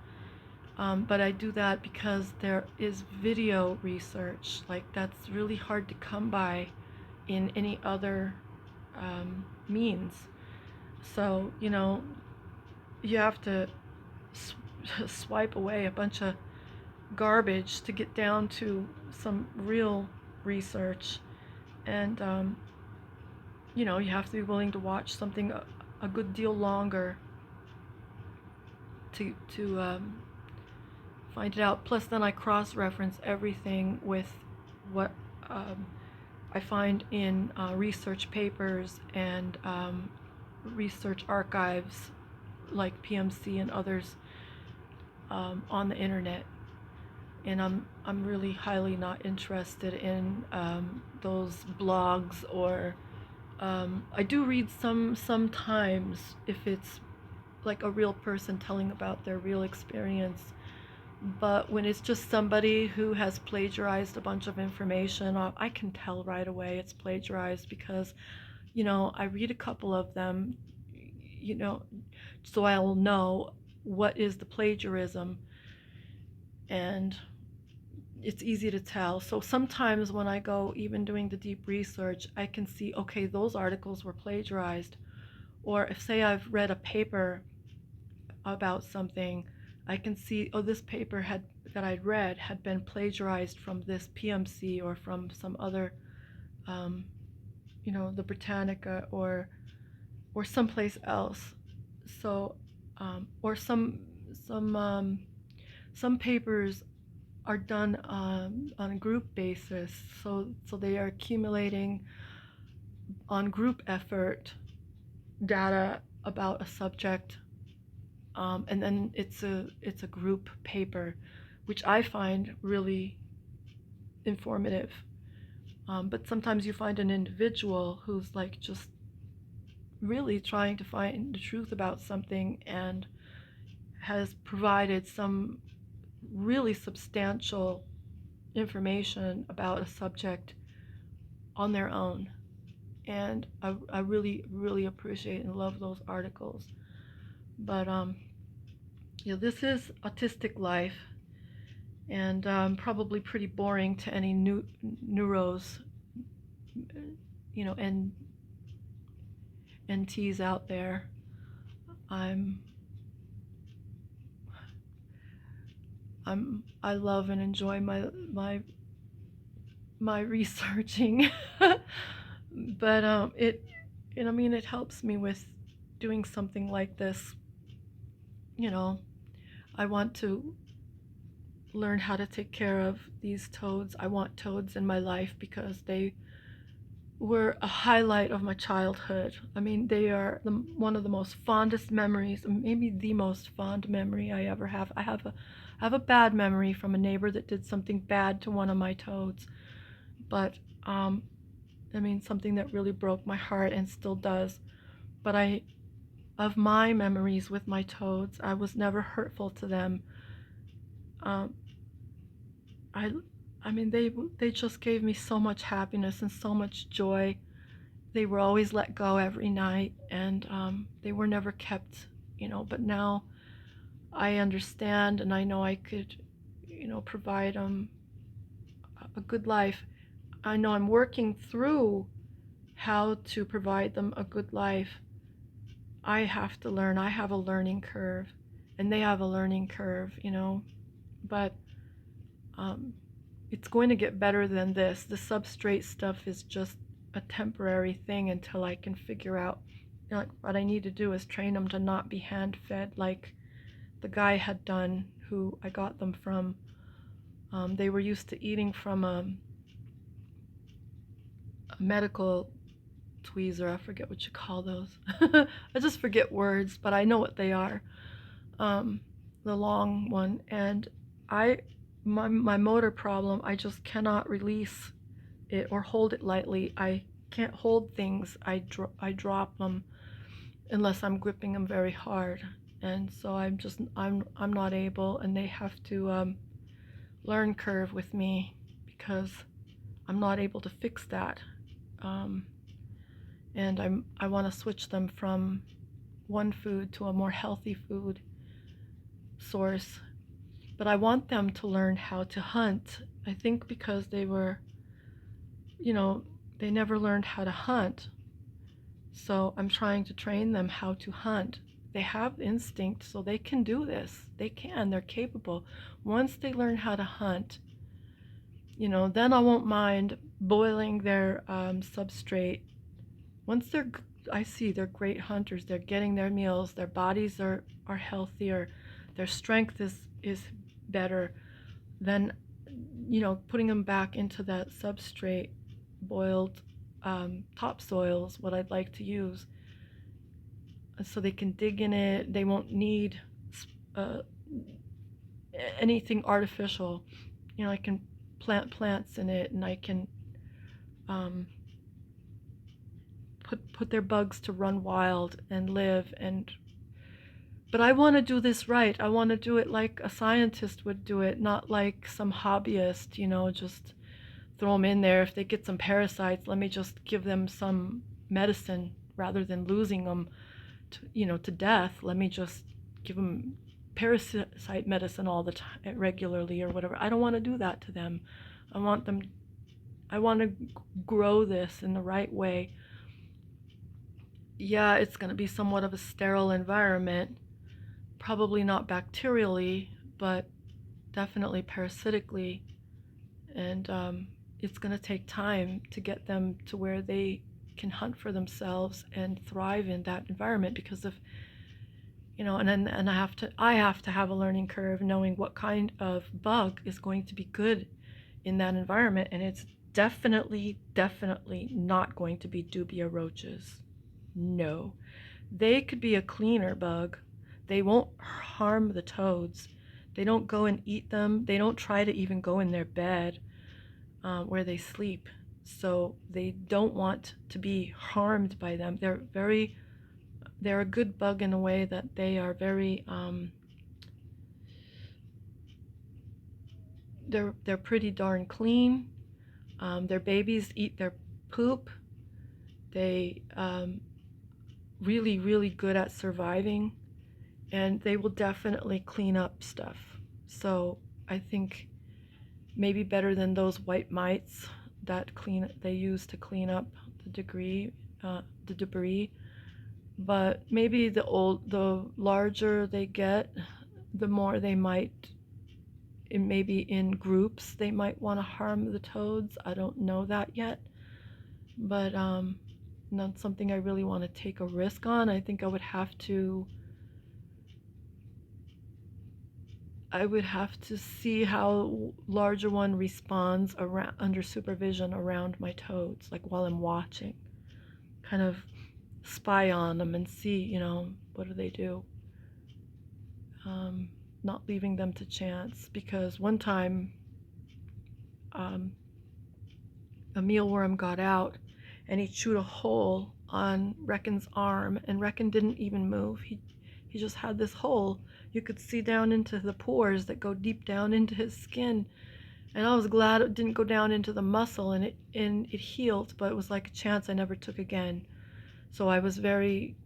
But I do that because there is video research. Like, that's really hard to come by in any other means. So, you have to swipe away a bunch of garbage to get down to some real research. And, you have to be willing to watch something a good deal longer to find it out. Plus, then I cross-reference everything with what I find in research papers and research archives like PMC and others on the internet. And I'm really highly not interested in those blogs or I do read sometimes if it's like a real person telling about their real experience. But when it's just somebody who has plagiarized a bunch of information, I can tell right away it's plagiarized because, I read a couple of them, you know, so I'll know what is the plagiarism, and it's easy to tell. So sometimes when I go even doing the deep research, I can see, okay, those articles were plagiarized. Or if, say, I've read a paper about something, I can see, oh, this paper that I'd read had been plagiarized from this PMC or from some other, um, the Britannica or someplace else. So, or some papers are done on a group basis. So they are accumulating on group effort data about a subject, and then it's a group paper, which I find really informative. But sometimes you find an individual who's like just really trying to find the truth about something and has provided some really substantial information about a subject on their own. And I really, really appreciate and love those articles. But this is Autistic Life, and probably pretty boring to any neuros, and NTs out there. I'm I love and enjoy my researching, but it helps me with doing something like this. I want to learn how to take care of these toads. I want toads in my life because they were a highlight of my childhood. They are one of the most fondest memories, maybe the most fond memory I ever have. I have a bad memory from a neighbor that did something bad to one of my toads, but something that really broke my heart and still does. But of my memories with my toads, I was never hurtful to them. Um, I, they just gave me so much happiness and so much joy. They were always let go every night, and they were never kept, But now I understand, and I know I could, provide them a good life. I know I'm working through how to provide them a good life. I have to learn. I have a learning curve, and they have a learning curve, But um, it's going to get better than this. The substrate stuff is just a temporary thing until I can figure out, what I need to do is train them to not be hand fed like the guy had done who I got them from. They were used to eating from a medical tweezer. I forget what you call those. I just forget words, but I know what they are. The long one. And my motor problem, I just cannot release it or hold it lightly. I can't hold things. I drop them unless I'm gripping them very hard. And so I'm not able, and they have to learn curve with me because I'm not able to fix that. Um, and I want to switch them from one food to a more healthy food source. But I want them to learn how to hunt. I think because they were, they never learned how to hunt. So I'm trying to train them how to hunt. They have instinct, so they can do this. They're capable. Once they learn how to hunt, then I won't mind boiling their substrate. Once I see they're great hunters, they're getting their meals, their bodies are healthier, their strength is better, then, putting them back into that substrate, boiled topsoil is what I'd like to use. So they can dig in it. They won't need uh, anything artificial. I can plant plants in it, and I can put their bugs to run wild and live. And but I want to do this right. I want to do it like a scientist would do it, not like some hobbyist, just throw them in there. If they get some parasites, let me just give them some medicine rather than losing them to death. Let me just give them parasite medicine all the time, regularly or whatever. I don't want to do that to them. I want them I want to grow this in the right way. Yeah, it's going to be somewhat of a sterile environment, probably not bacterially, but definitely parasitically. And it's going to take time to get them to where they can hunt for themselves and thrive in that environment, because of and I have to have a learning curve, knowing what kind of bug is going to be good in that environment. And it's definitely not going to be dubia roaches. No. They could be a cleaner bug. They won't harm the toads. They don't go and eat them. They don't try to even go in their bed where they sleep. So they don't want to be harmed by them. They're a good bug in a way that they are very they're pretty darn clean. Their babies eat their poop. They really good at surviving, and they will definitely clean up stuff. So I think maybe better than those white mites that they use to clean up the debris. But maybe the larger they get, the more they might, maybe in groups, they might want to harm the toads. I don't know that yet, but not something I really want to take a risk on. I think I would have to see how larger one responds around under supervision around my toads, like while I'm watching, kind of spy on them and see, what do they do. Not leaving them to chance, because one time a mealworm got out and he chewed a hole on Reckon's arm, and Reckon didn't even move. He just had this hole. You could see down into the pores that go deep down into his skin. And I was glad it didn't go down into the muscle, and it healed, but it was like a chance I never took again. So I was very,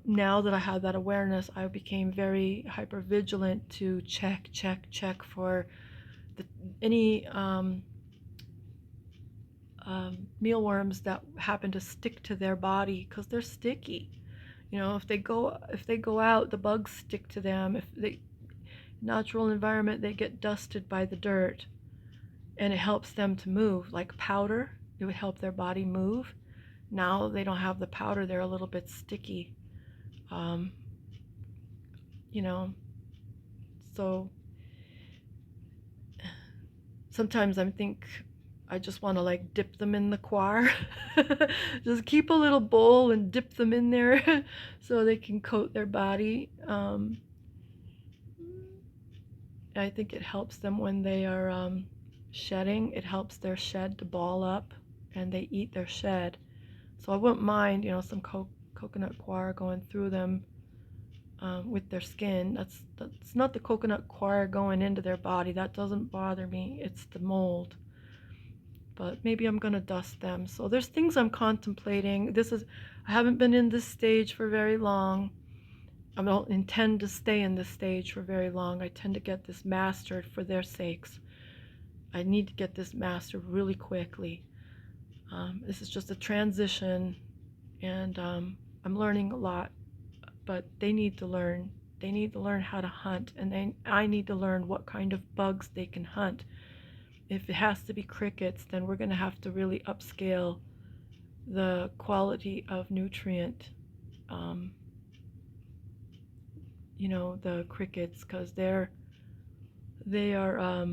now that I had that awareness, I became very hyper vigilant to check for any mealworms that happen to stick to their body, because they're sticky. If they go out, the bugs stick to them. If they natural environment, they get dusted by the dirt, and it helps them to move. Like powder, it would help their body move. Now they don't have the powder; they're a little bit sticky. Um, so sometimes I just want to like dip them in the coir. Just keep a little bowl and dip them in there so they can coat their body. I think it helps them when they are shedding. It helps their shed to ball up, and they eat their shed. So I wouldn't mind, some coconut coir going through them with their skin. That's not the coconut coir going into their body. That doesn't bother me. It's the mold. But maybe I'm going to dust them. So there's things I'm contemplating. I haven't been in this stage for very long. I don't intend to stay in this stage for very long. I tend to get this mastered for their sakes. I need to get this mastered really quickly. This is just a transition, and I'm learning a lot, but they need to learn. They need to learn how to hunt, and I need to learn what kind of bugs they can hunt. If it has to be crickets, then we're going to have to really upscale the quality of nutrient, the crickets, because they are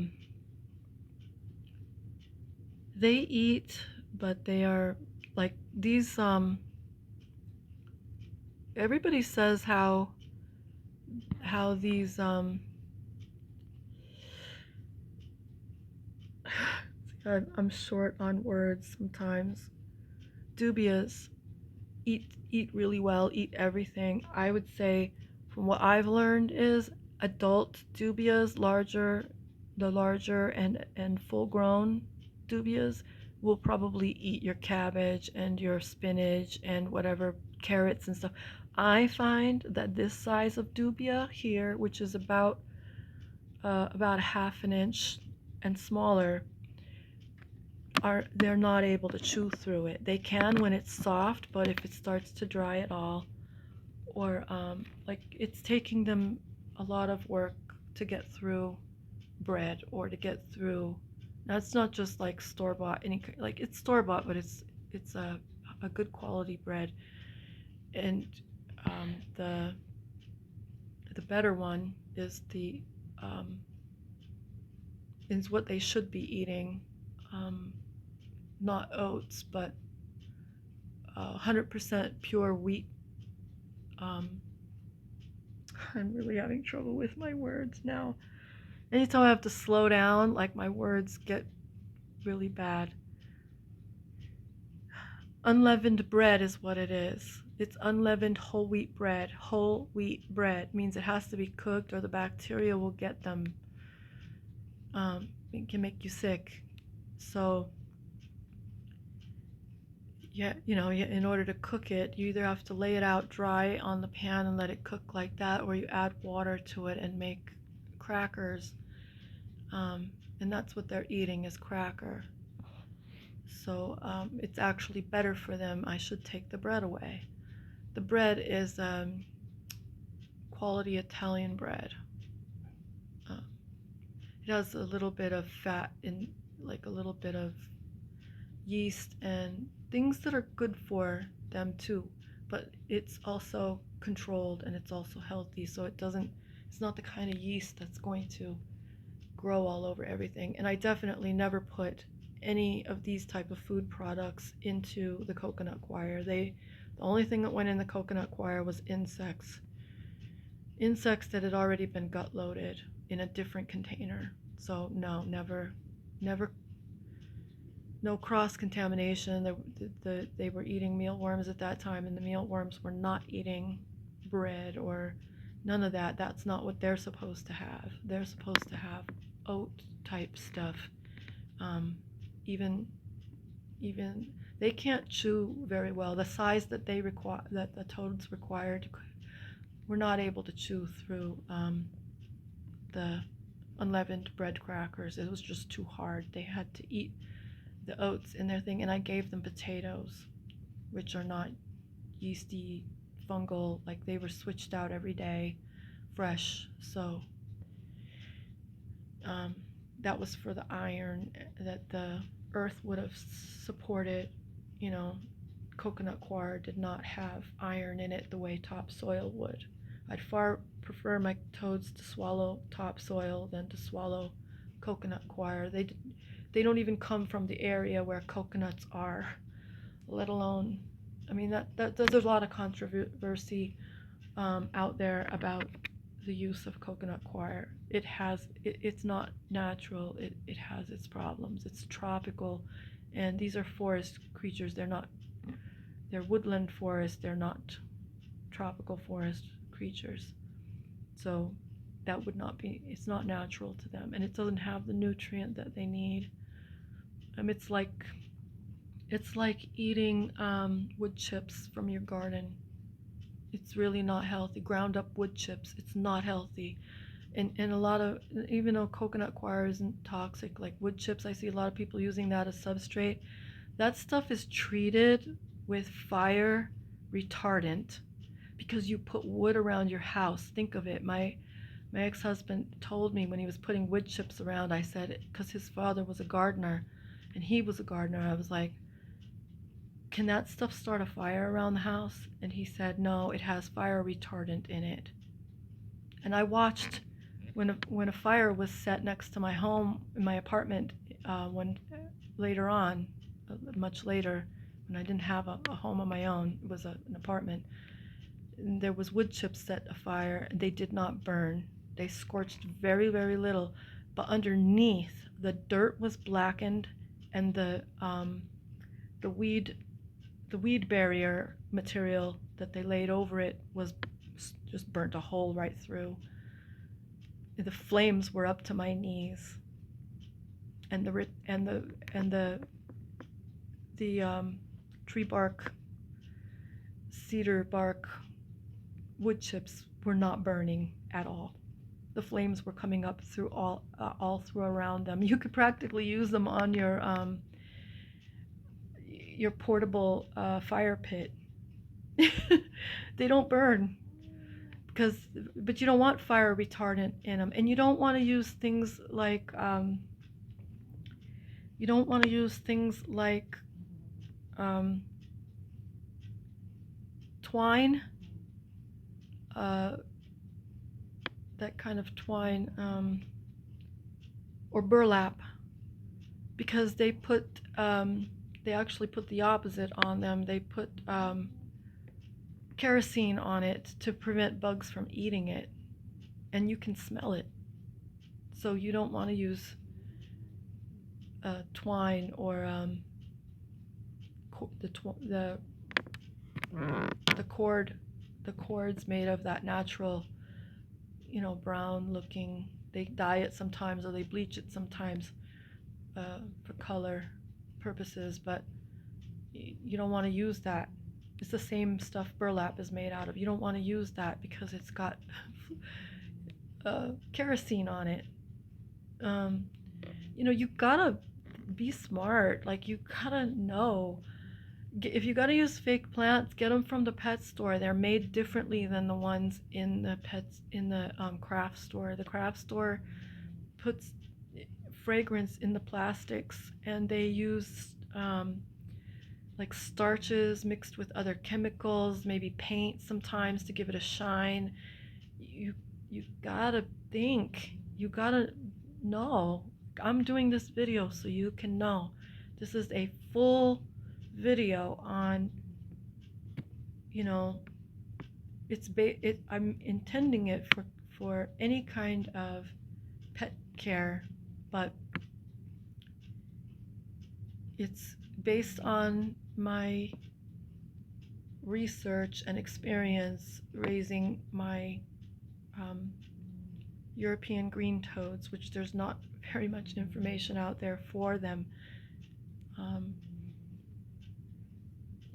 they eat, but they are like these everybody says how these I'm short on words sometimes. Dubias. eat really well, eat everything. I would say, from what I've learned, is adult dubias, the larger and full grown dubias will probably eat your cabbage and your spinach and whatever carrots and stuff. I find that this size of dubia here, which is about a half an inch and smaller, they're not able to chew through it. They can when it's soft, but if it starts to dry at all, or like it's taking them a lot of work to get through bread or to get through. Now it's not just like store bought, like it's store bought, but it's a good quality bread, and the better one um, is what they should be eating. Um, Not oats, but 100% pure wheat. Um, I'm really having trouble with my words now. Anytime I have to slow down, like my words get really bad. Unleavened bread is what it is. It's unleavened whole wheat bread. Whole wheat bread means it has to be cooked or the bacteria will get them. It can make you sick. So yeah, in order to cook it, you either have to lay it out dry on the pan and let it cook like that, or you add water to it and make crackers. And that's what they're eating is cracker. So it's actually better for them. I should take the bread away. The bread is quality Italian bread. Uh, it has a little bit of fat in, like a little bit of yeast and things that are good for them too, but it's also controlled and it's also healthy, so it's not the kind of yeast that's going to grow all over everything. And I definitely never put any of these type of food products into the coconut coir. The only thing that went in the coconut coir was insects that had already been gut loaded in a different container. So no, never, no cross contamination. They were eating mealworms at that time, and the mealworms were not eating bread or none of that. That's not what they're supposed to have. They're supposed to have oat type stuff. Um, even even they can't chew very well. The size that that the toads required, were not able to chew through the unleavened bread crackers. It was just too hard. They had to eat the oats in their thing, and I gave them potatoes, which are not yeasty, fungal. Like they were switched out every day, fresh. So um, that was for the iron that the earth would have supported. You know, coconut coir did not have iron in it the way topsoil would. I'd far prefer my toads to swallow topsoil than to swallow coconut coir. They don't even come from the area where coconuts are, let alone, I mean, there's a lot of controversy out there about the use of coconut coir. It's not natural. It has its problems. It's tropical, and these are forest creatures. They're woodland forest. They're not tropical forest creatures. So that would not be, it's not natural to them, and it doesn't have the nutrient that they need. It's like eating wood chips from your garden. It's really not healthy. Ground up wood chips, it's not healthy. And a lot of, even though coconut coir isn't toxic, like wood chips, I see a lot of people using that as substrate. That stuff is treated with fire retardant because you put wood around your house. Think of it. My ex-husband told me when he was putting wood chips around, I said, because his father was a gardener and he was a gardener, I was like, can that stuff start a fire around the house? And he said, no, it has fire retardant in it. And I watched when a fire was set next to my home in my apartment when later on, much later, when I didn't have a home of my own, it was an apartment. And there was wood chips set afire, and they did not burn. They scorched very, very little, but underneath the dirt was blackened, and the weed barrier material that they laid over it was just burnt a hole right through. The flames were up to my knees, and the tree bark, cedar bark, wood chips were not burning at all. The flames were coming up through all through around them. You could practically use them on your portable fire pit. They don't burn but you don't want fire retardant in them, and you don't want to use things like twine, uh, that kind of twine, or burlap, because they actually put the opposite on them. They put kerosene on it to prevent bugs from eating it, and you can smell it. So you don't want to use twine or the cords made of that natural, brown looking. They dye it sometimes, or they bleach it sometimes for color purposes, but you don't want to use that. It's the same stuff burlap is made out of. You don't want to use that because it's got kerosene on it. You gotta be smart. Like, you gotta know. If you gotta use fake plants, get them from the pet store. They're made differently than the ones in the craft store. The craft store puts fragrance in the plastics, and they use like starches mixed with other chemicals, maybe paint sometimes to give it a shine. You gotta think. You gotta know. I'm doing this video so you can know. This is a full video on, I'm intending it for any kind of pet care, but it's based on my research and experience raising my European green toads, which there's not very much information out there for them.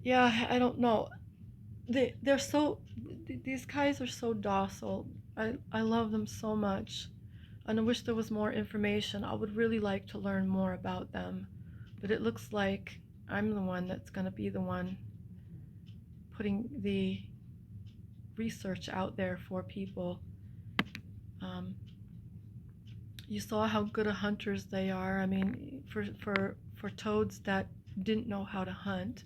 Yeah, I don't know. These guys are so docile. I love them so much, and I wish there was more information. I would really like to learn more about them, but it looks like I'm the one that's going to be the one putting the research out there for people. You saw how good of hunters they are. I mean, for toads that didn't know how to hunt,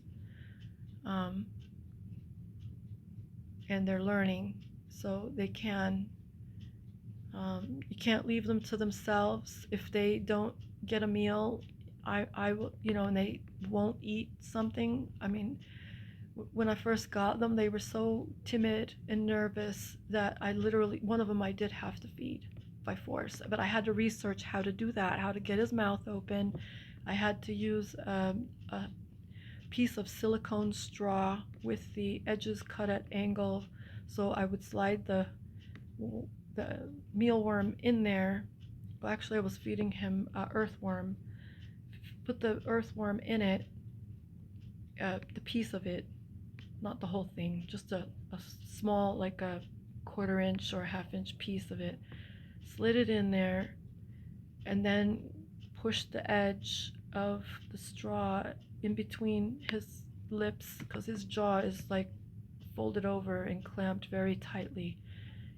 and they're learning, so they can. You can't leave them to themselves. If they don't get a meal, I will, and they won't eat something. I mean, when I first got them, they were so timid and nervous that one of them I did have to feed by force, but I had to research how to do that, how to get his mouth open. I had to use a piece of silicone straw with the edges cut at angle, so I would slide the mealworm in there. Well, actually, I was feeding him earthworm. Put the earthworm in it, the piece of it, not the whole thing, just a small, like a 1/4 inch or 1/2 inch piece of it. Slid it in there, and then pushed the edge of the straw in between his lips, because his jaw is like folded over and clamped very tightly,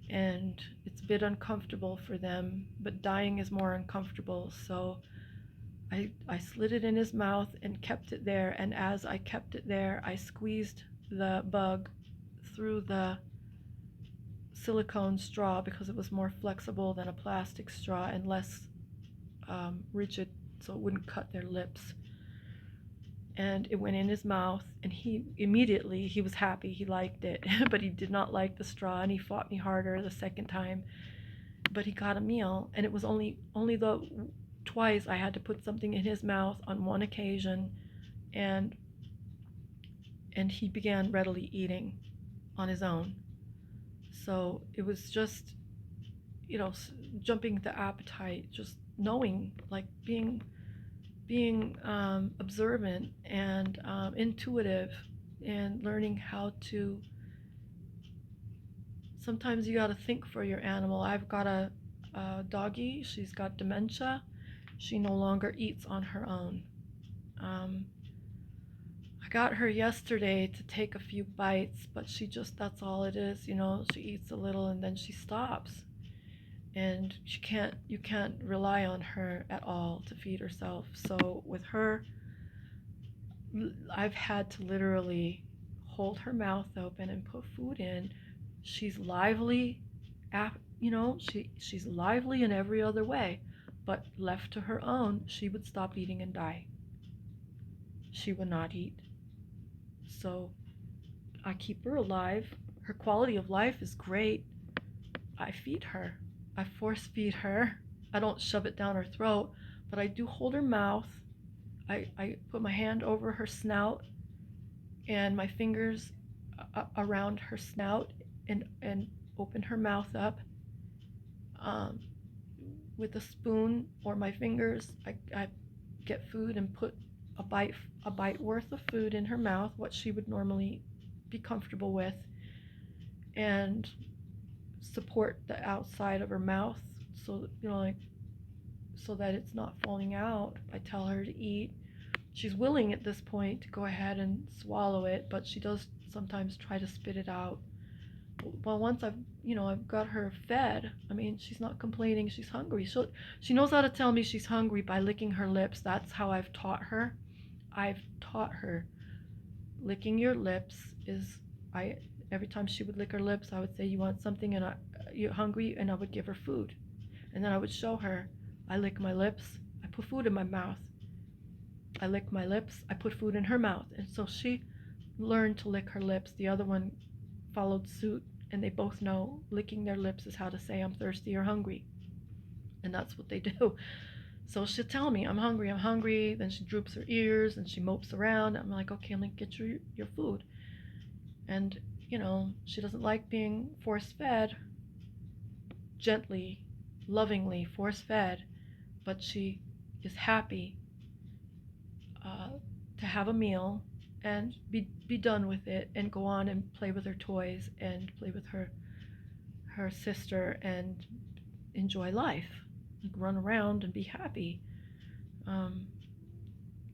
and it's a bit uncomfortable for them, but dying is more uncomfortable. So I slid it in his mouth and kept it there, and as I kept it there, I squeezed the bug through the silicone straw because it was more flexible than a plastic straw and less rigid, so it wouldn't cut their lips. And it went in his mouth, and he was happy. He liked it, but he did not like the straw, and he fought me harder the second time. But he got a meal, and it was only twice I had to put something in his mouth on one occasion, and and he began readily eating on his own. So it was just, jumping the appetite, just knowing, like being observant and intuitive, and learning how to. Sometimes you got to think for your animal. I've got a doggie. She's got dementia. She no longer eats on her own. Um, I got her yesterday to take a few bites, but she just, that's all it is, she eats a little and then she stops. And you can't rely on her at all to feed herself. So with her, I've had to literally hold her mouth open and put food in. She's lively, she's lively in every other way, but left to her own, she would stop eating and die. She would not eat. So I keep her alive. Her quality of life is great. I feed her. I force feed her. I don't shove it down her throat, but I do hold her mouth. I put my hand over her snout and my fingers around her snout, and open her mouth up. Um, with a spoon or my fingers, I get food and put a bite worth of food in her mouth, what she would normally be comfortable with, and support the outside of her mouth, so like, so that it's not falling out. I tell her to eat. She's willing at this point to go ahead and swallow it, but she does sometimes try to spit it out. Well, once I've got her fed, I mean, she's not complaining. She's hungry. She knows how to tell me she's hungry by licking her lips. That's how I've taught her. I've taught her licking your lips is, I every time she would lick her lips, I would say, "You want something?" And "You're hungry?" And I would give her food. And then I would show her, I lick my lips, I put food in my mouth. I lick my lips, I put food in her mouth. And so she learned to lick her lips. The other one followed suit, and they both know licking their lips is how to say I'm thirsty or hungry. And that's what they do. So she'll tell me, I'm hungry, I'm hungry. Then she droops her ears and she mopes around. I'm like, okay, let me get your food. And, she doesn't like being force fed, gently, lovingly force fed, but she is happy to have a meal and be done with it and go on and play with her toys and play with her sister and enjoy life, like run around and be happy. Um,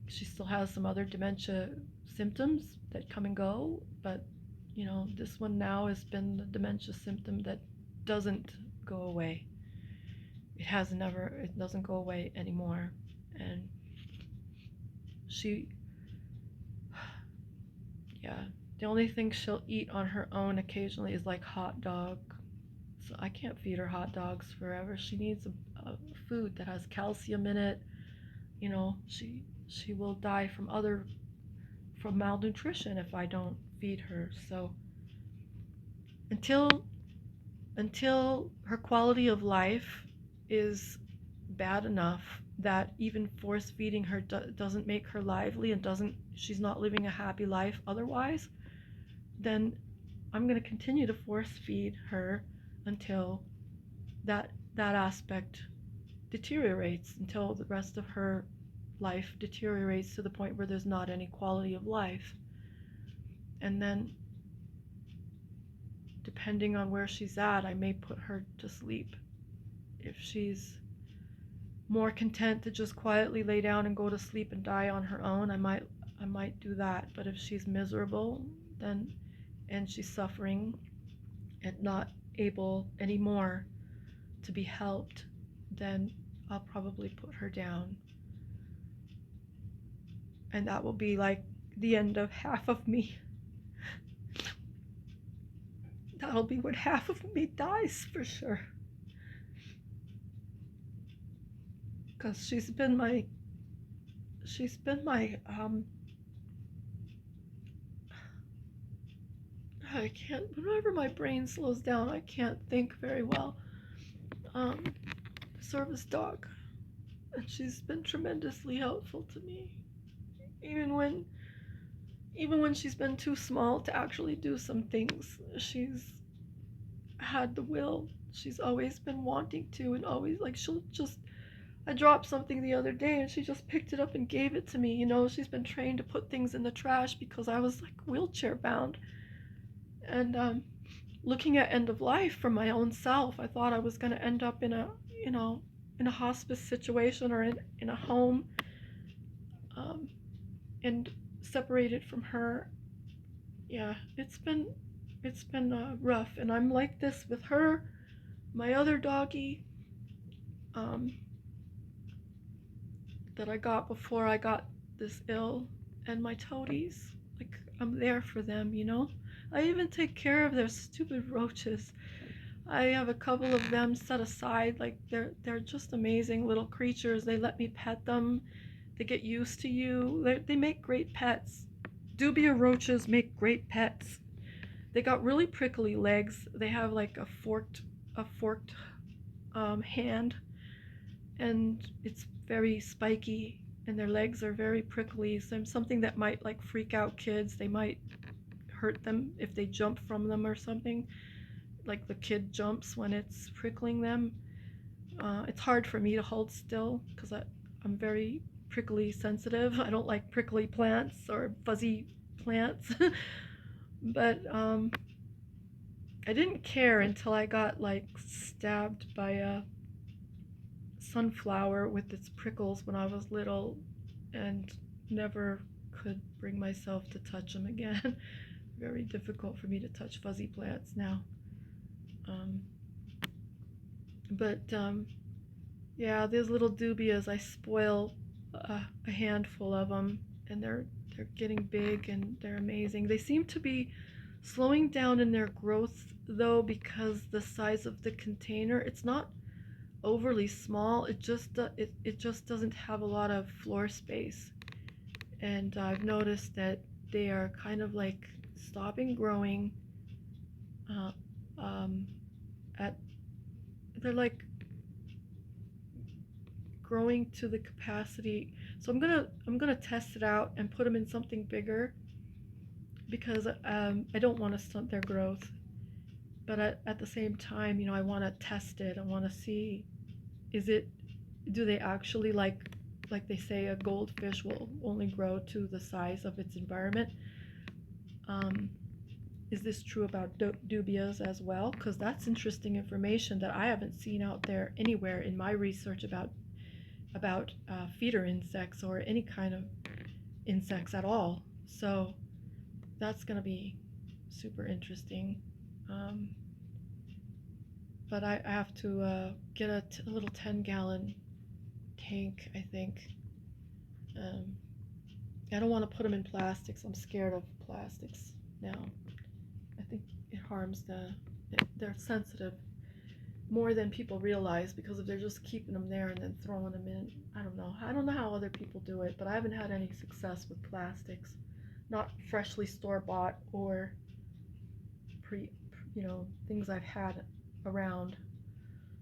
she still has some other dementia symptoms that come and go, but this one now has been the dementia symptom that doesn't go away. It doesn't go away anymore. And she, yeah, the only thing she'll eat on her own occasionally is like hot dog. So I can't feed her hot dogs forever. She needs a food that has calcium in it. She will die from malnutrition if I don't feed her. So until until her quality of life is bad enough that even force feeding her doesn't make her lively, and doesn't she's not living a happy life otherwise, then I'm going to continue to force feed her until that aspect deteriorates, until the rest of her life deteriorates to the point where there's not any quality of life. And then, depending on where she's at, I may put her to sleep. If she's more content to just quietly lay down and go to sleep and die on her own, I might do that. But if she's miserable, then, and she's suffering and not able anymore to be helped, then I'll probably put her down. And that will be like the end of half of me. That'll be when half of me dies for sure. Because she's been my I can't, whenever my brain slows down, I can't think very well. Service dog. And she's been tremendously helpful to me. Even when even when she's been too small to actually do some things, she's had the will. She's always been wanting to, and always, like, she'll just, I dropped something the other day and she just picked it up and gave it to me. You know, she's been trained to put things in the trash because I was like wheelchair bound. And looking at end of life for my own self, I thought I was going to end up in a, you know, in a hospice situation or in a home, um, and separated from her. Yeah, it's been rough, and I'm like this with her, my other doggy, um, that I got before I got this ill, and my toadies. Like, I'm there for them, you know? I even take care of their stupid roaches. I have a couple of them set aside. Like, they're just amazing little creatures. They let me pet them. They get used to you. They make great pets. Dubia roaches make great pets. They got really prickly legs. They have like a forked hand, and it's very spiky, and their legs are very prickly. So something that might like freak out kids. They might hurt them if they jump from them or something. Like the kid jumps when it's prickling them. It's hard for me to hold still because I'm very prickly sensitive. I don't like prickly plants or fuzzy plants. But I didn't care until I got like stabbed by a sunflower with its prickles when I was little, and never could bring myself to touch them again. Very difficult for me to touch fuzzy plants now. Um, but yeah, these little dubias, I spoil a handful of them, and they're getting big and they're amazing. They seem to be slowing down in their growth though, because the size of the container, it's not overly small. It just doesn't have a lot of floor space, and I've noticed that they are kind of like stopping growing. Uh, um, at they're like growing to the capacity. So I'm gonna test it out and put them in something bigger because I don't want to stunt their growth. But at the same time, you know, I want to test it. I want to see, is it, do they actually like they say a goldfish will only grow to the size of its environment. Um, is this true about dubias as well? Because that's interesting information that I haven't seen out there anywhere in my research about feeder insects or any kind of insects at all. So that's going to be super interesting. Um, but I have to get a little 10-gallon tank, I think. Um, I don't want to put them in plastics. I'm scared of plastics now. I think it harms they're sensitive more than people realize, because if they're just keeping them there and then throwing them in, I don't know. I don't know how other people do it, but I haven't had any success with plastics. Not freshly store bought or pre, you know, things I've had around.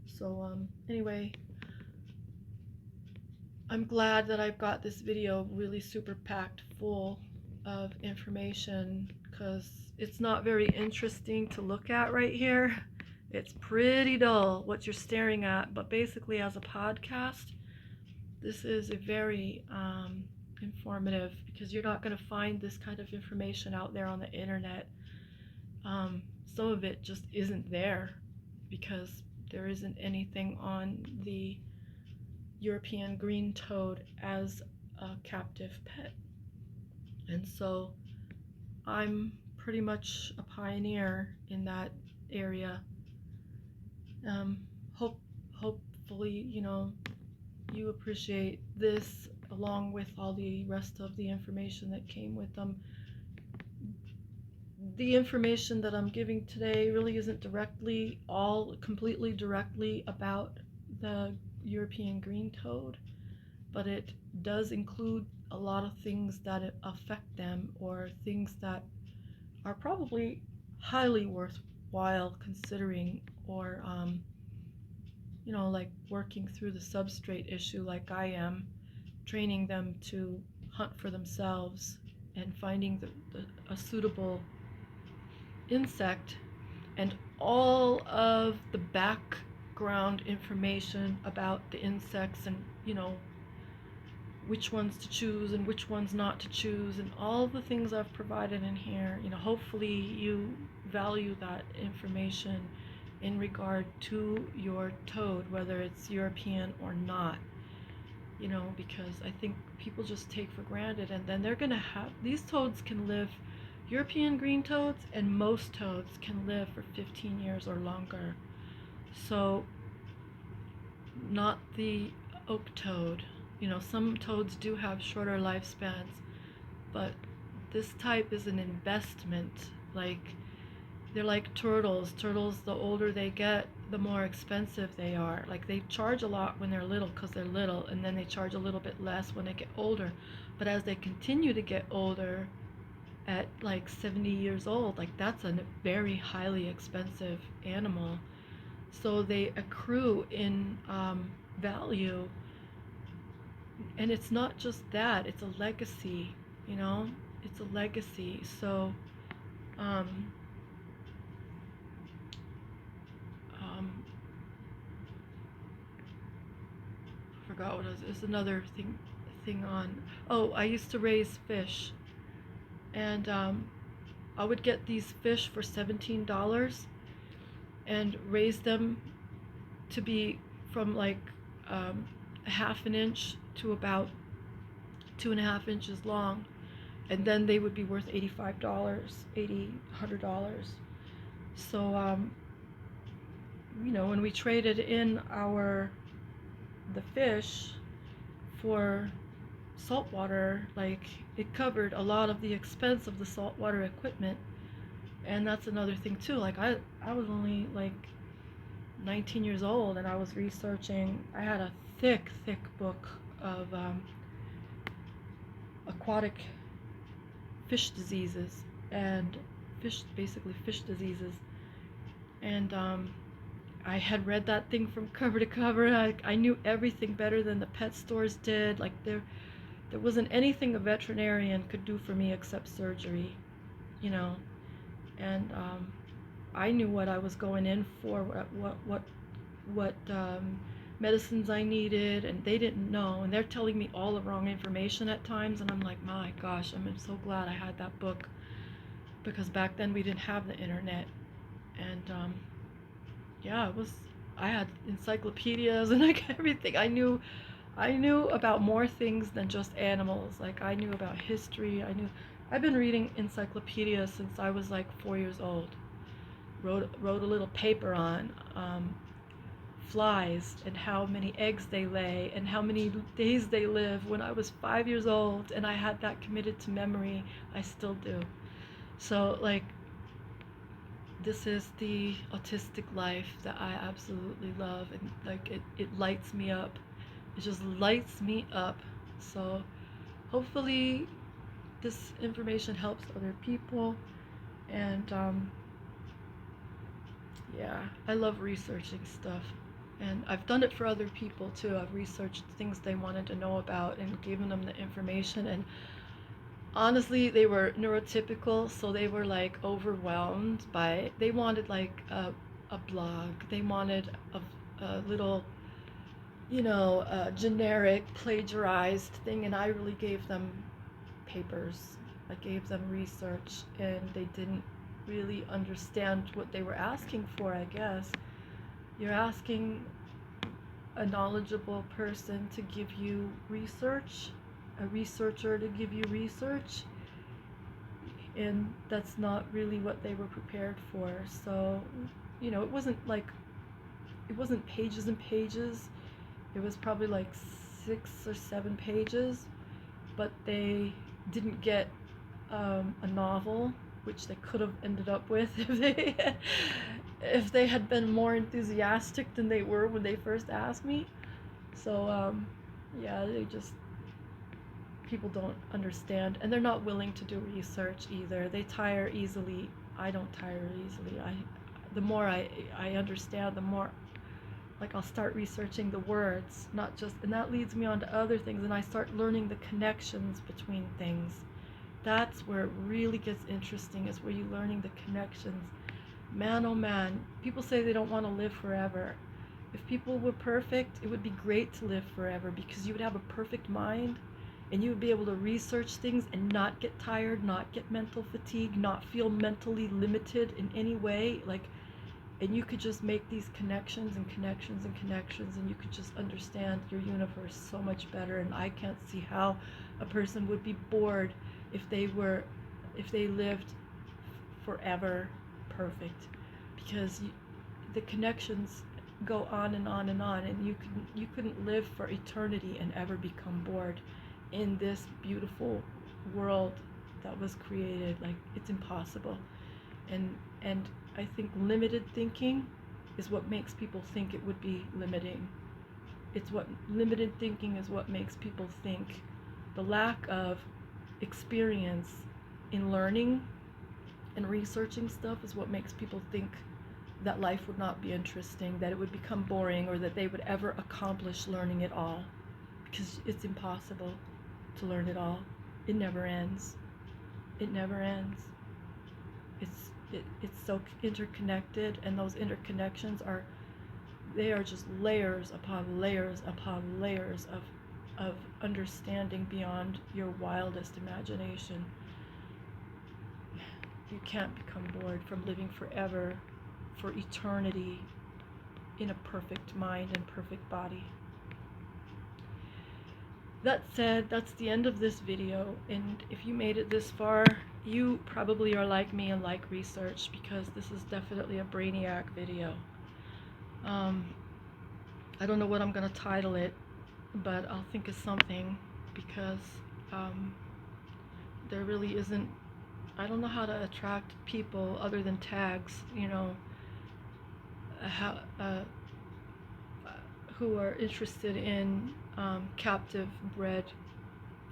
So anyway, I'm glad that I've got this video really super packed full of information, because it's not very interesting to look at right here. It's pretty dull what you're staring at, but basically as a podcast, this is a very informative, because you're not going to find this kind of information out there on the internet. Some of it just isn't there because there isn't anything on the European green toad as a captive pet. And so I'm pretty much a pioneer in that area. Um, hopefully, you know, you appreciate this along with all the rest of the information that came with them. The information that I'm giving today really isn't completely directly about the European green toad, but it does include a lot of things that affect them, or things that are probably highly worthwhile considering, or you know, like working through the substrate issue like I am, training them to hunt for themselves and finding a suitable insect, and all of the background information about the insects, and which ones to choose and which ones not to choose, and all the things I've provided in here. Hopefully you value that information in regard to your toad, whether it's European or not. Because I think people just take for granted, and then they're gonna have, these toads can live, European green toads and most toads can live for 15 years or longer. So, not the oak toad. Some toads do have shorter lifespans, but this type is an investment. They're like turtles. Turtles, the older they get, the more expensive they are. They charge a lot when they're little because they're little, and then they charge a little bit less when they get older. But as they continue to get older, at 70 years old, that's a very highly expensive animal. So they accrue in value. And it's not just that, it's a legacy, it's a legacy. So, um, forgot what it was. There's another thing on. Oh, I used to raise fish, and I would get these fish for $17 and raise them to be from a half an inch to about 2.5 inches long, and then they would be worth $85, $100. So when we traded in the fish for saltwater, it covered a lot of the expense of the saltwater equipment. And that's another thing too. I was only 19 years old, and I was researching. I had a thick book of aquatic fish diseases and basically fish diseases. And I had read that thing from cover to cover. I knew everything better than the pet stores did. There wasn't anything a veterinarian could do for me except surgery, And I knew what I was going in for, what medicines I needed, and they didn't know, and they're telling me all the wrong information at times, and I'm like, my gosh, I'm so glad I had that book, because back then we didn't have the internet. And yeah, I had encyclopedias and everything. I knew about more things than just animals. I knew about history. I've been reading encyclopedias since I was 4 years old. Wrote a little paper on flies and how many eggs they lay and how many days they live when I was 5 years old, and I had that committed to memory. I still do. So this is the autistic life that I absolutely love, and it lights me up. It just lights me up. So hopefully this information helps other people. And yeah, I love researching stuff, and I've done it for other people too. I've researched things they wanted to know about and given them the information, and honestly, they were neurotypical, so they were overwhelmed by, they wanted a blog, they wanted a little generic plagiarized thing, and I really gave them papers. I gave them research, and they didn't really understand what they were asking for, I guess. You're asking a knowledgeable person to give you research, a researcher to give you research, and that's not really what they were prepared for. So, it wasn't pages and pages. It was probably 6 or 7 pages, but they didn't get a novel, which they could have ended up with if they had been more enthusiastic than they were when they first asked me. So yeah, people don't understand, and they're not willing to do research either. They tire easily. I don't tire easily. The more I understand, the more I'll start researching the words, not just, and that leads me on to other things, and I start learning the connections between things. That's where it really gets interesting, is where you're learning the connections. Man, oh man, people say they don't want to live forever. If people were perfect, it would be great to live forever, because you would have a perfect mind and you would be able to research things and not get tired, not get mental fatigue, not feel mentally limited in any way. And you could just make these connections and connections and connections, and you could just understand your universe so much better. And I can't see how a person would be bored if they lived forever perfect, because the connections go on and on and on, and you couldn't live for eternity and ever become bored in this beautiful world that was created. Like, it's impossible. And I think limited thinking is what makes people think it would be limiting. Limited thinking is what makes people think. The lack of experience in learning and researching stuff is what makes people think that life would not be interesting, that it would become boring, or that they would ever accomplish learning it all. Because it's impossible to learn it all. It never ends. It never ends. It's so interconnected, and those interconnections are just layers upon layers upon layers of understanding beyond your wildest imagination. You can't become bored from living forever, for eternity, in a perfect mind and perfect body. That said, that's the end of this video, and if you made it this far, you probably are like me and like research, because this is definitely a brainiac video. I don't know what I'm going to title it, but I'll think of something, because there really isn't, I don't know how to attract people other than tags, who are interested in captive bred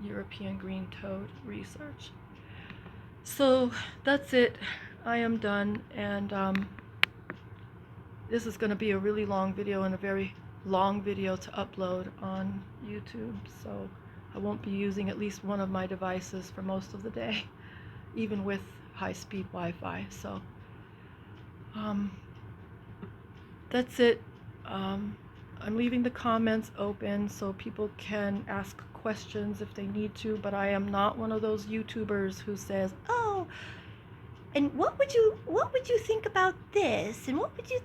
European green toad research. So that's it. I am done, and this is going to be a really long video, and a very long video to upload on YouTube, so I won't be using at least one of my devices for most of the day, even with high-speed Wi-Fi. So that's it. I'm leaving the comments open so people can ask questions if they need to, but I am not one of those YouTubers who says, "Oh, and what would you think about this? And what do you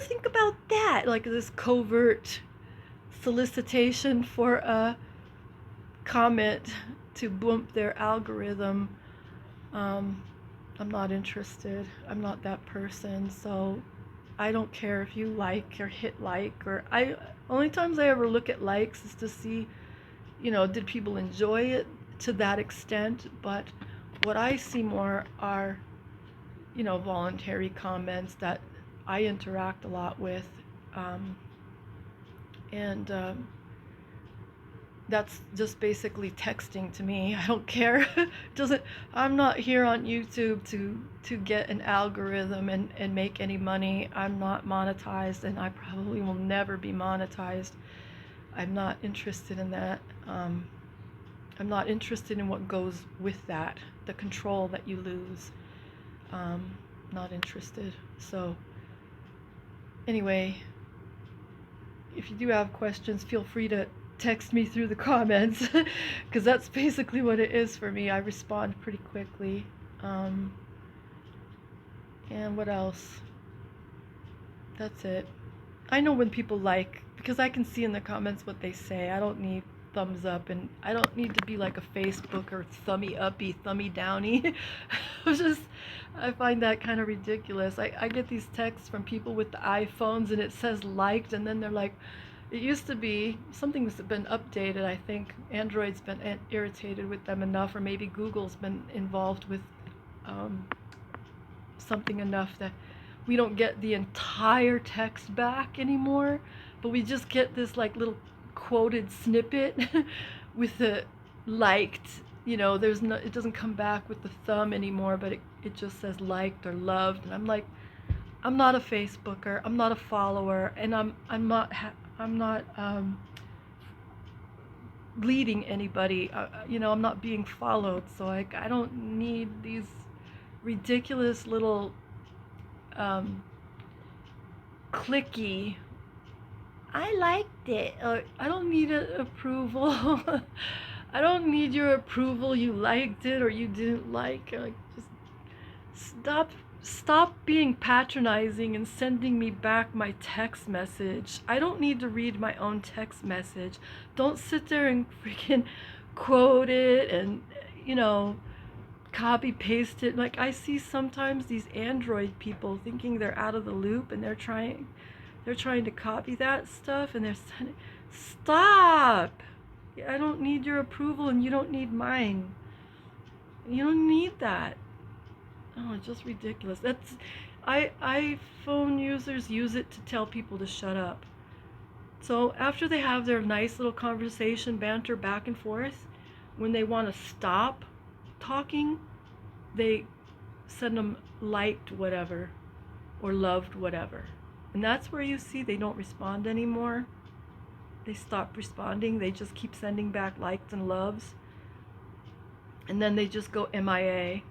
think about that?" Like this covert solicitation for a comment to bump their algorithm. I'm not interested. I'm not that person. So I don't care if you like or hit like, or only times I ever look at likes is to see, did people enjoy it to that extent. But what I see more are, voluntary comments that I interact a lot with, and that's just basically texting to me. I don't care. I'm not here on YouTube to get an algorithm and make any money. I'm not monetized, and I probably will never be monetized. I'm not interested in that. I'm not interested in what goes with that, the control that you lose. Not interested. So anyway, if you do have questions, feel free to text me through the comments, because that's basically what it is for me. I respond pretty quickly. And what else? That's it. I know when people like, because I can see in the comments what they say. I don't need thumbs up, and I don't need to be like a Facebook or thummy uppy, thummy downy. I find that kind of ridiculous. I get these texts from people with the iPhones, and it says liked, and then they're like, it used to be, something's been updated. I think Android's been irritated with them enough, or maybe Google's been involved with something enough that we don't get the entire text back anymore, but we just get this like little quoted snippet with the liked, there's no, it doesn't come back with the thumb anymore, but it just says liked or loved. And I'm like, I'm not a Facebooker, I'm not a follower, and I'm not leading anybody. I'm not being followed, so I don't need these ridiculous little um, clicky. I liked it. I don't need approval. I don't need your approval. You liked it or you didn't like it. Just stop being patronizing and sending me back my text message. I don't need to read my own text message. Don't sit there and freaking quote it and you know copy paste it. Like I see sometimes these Android people thinking they're out of the loop and they're trying to copy that stuff and they're sending, stop. I don't need your approval and you don't need mine. You don't need that. Oh, it's just ridiculous. That's iPhone users use it to tell people to shut up. So after they have their nice little conversation, banter back and forth, when they want to stop talking, they send them liked whatever or loved whatever. And that's where you see they don't respond anymore. They stop responding. They just keep sending back likes and loves. And then they just go MIA.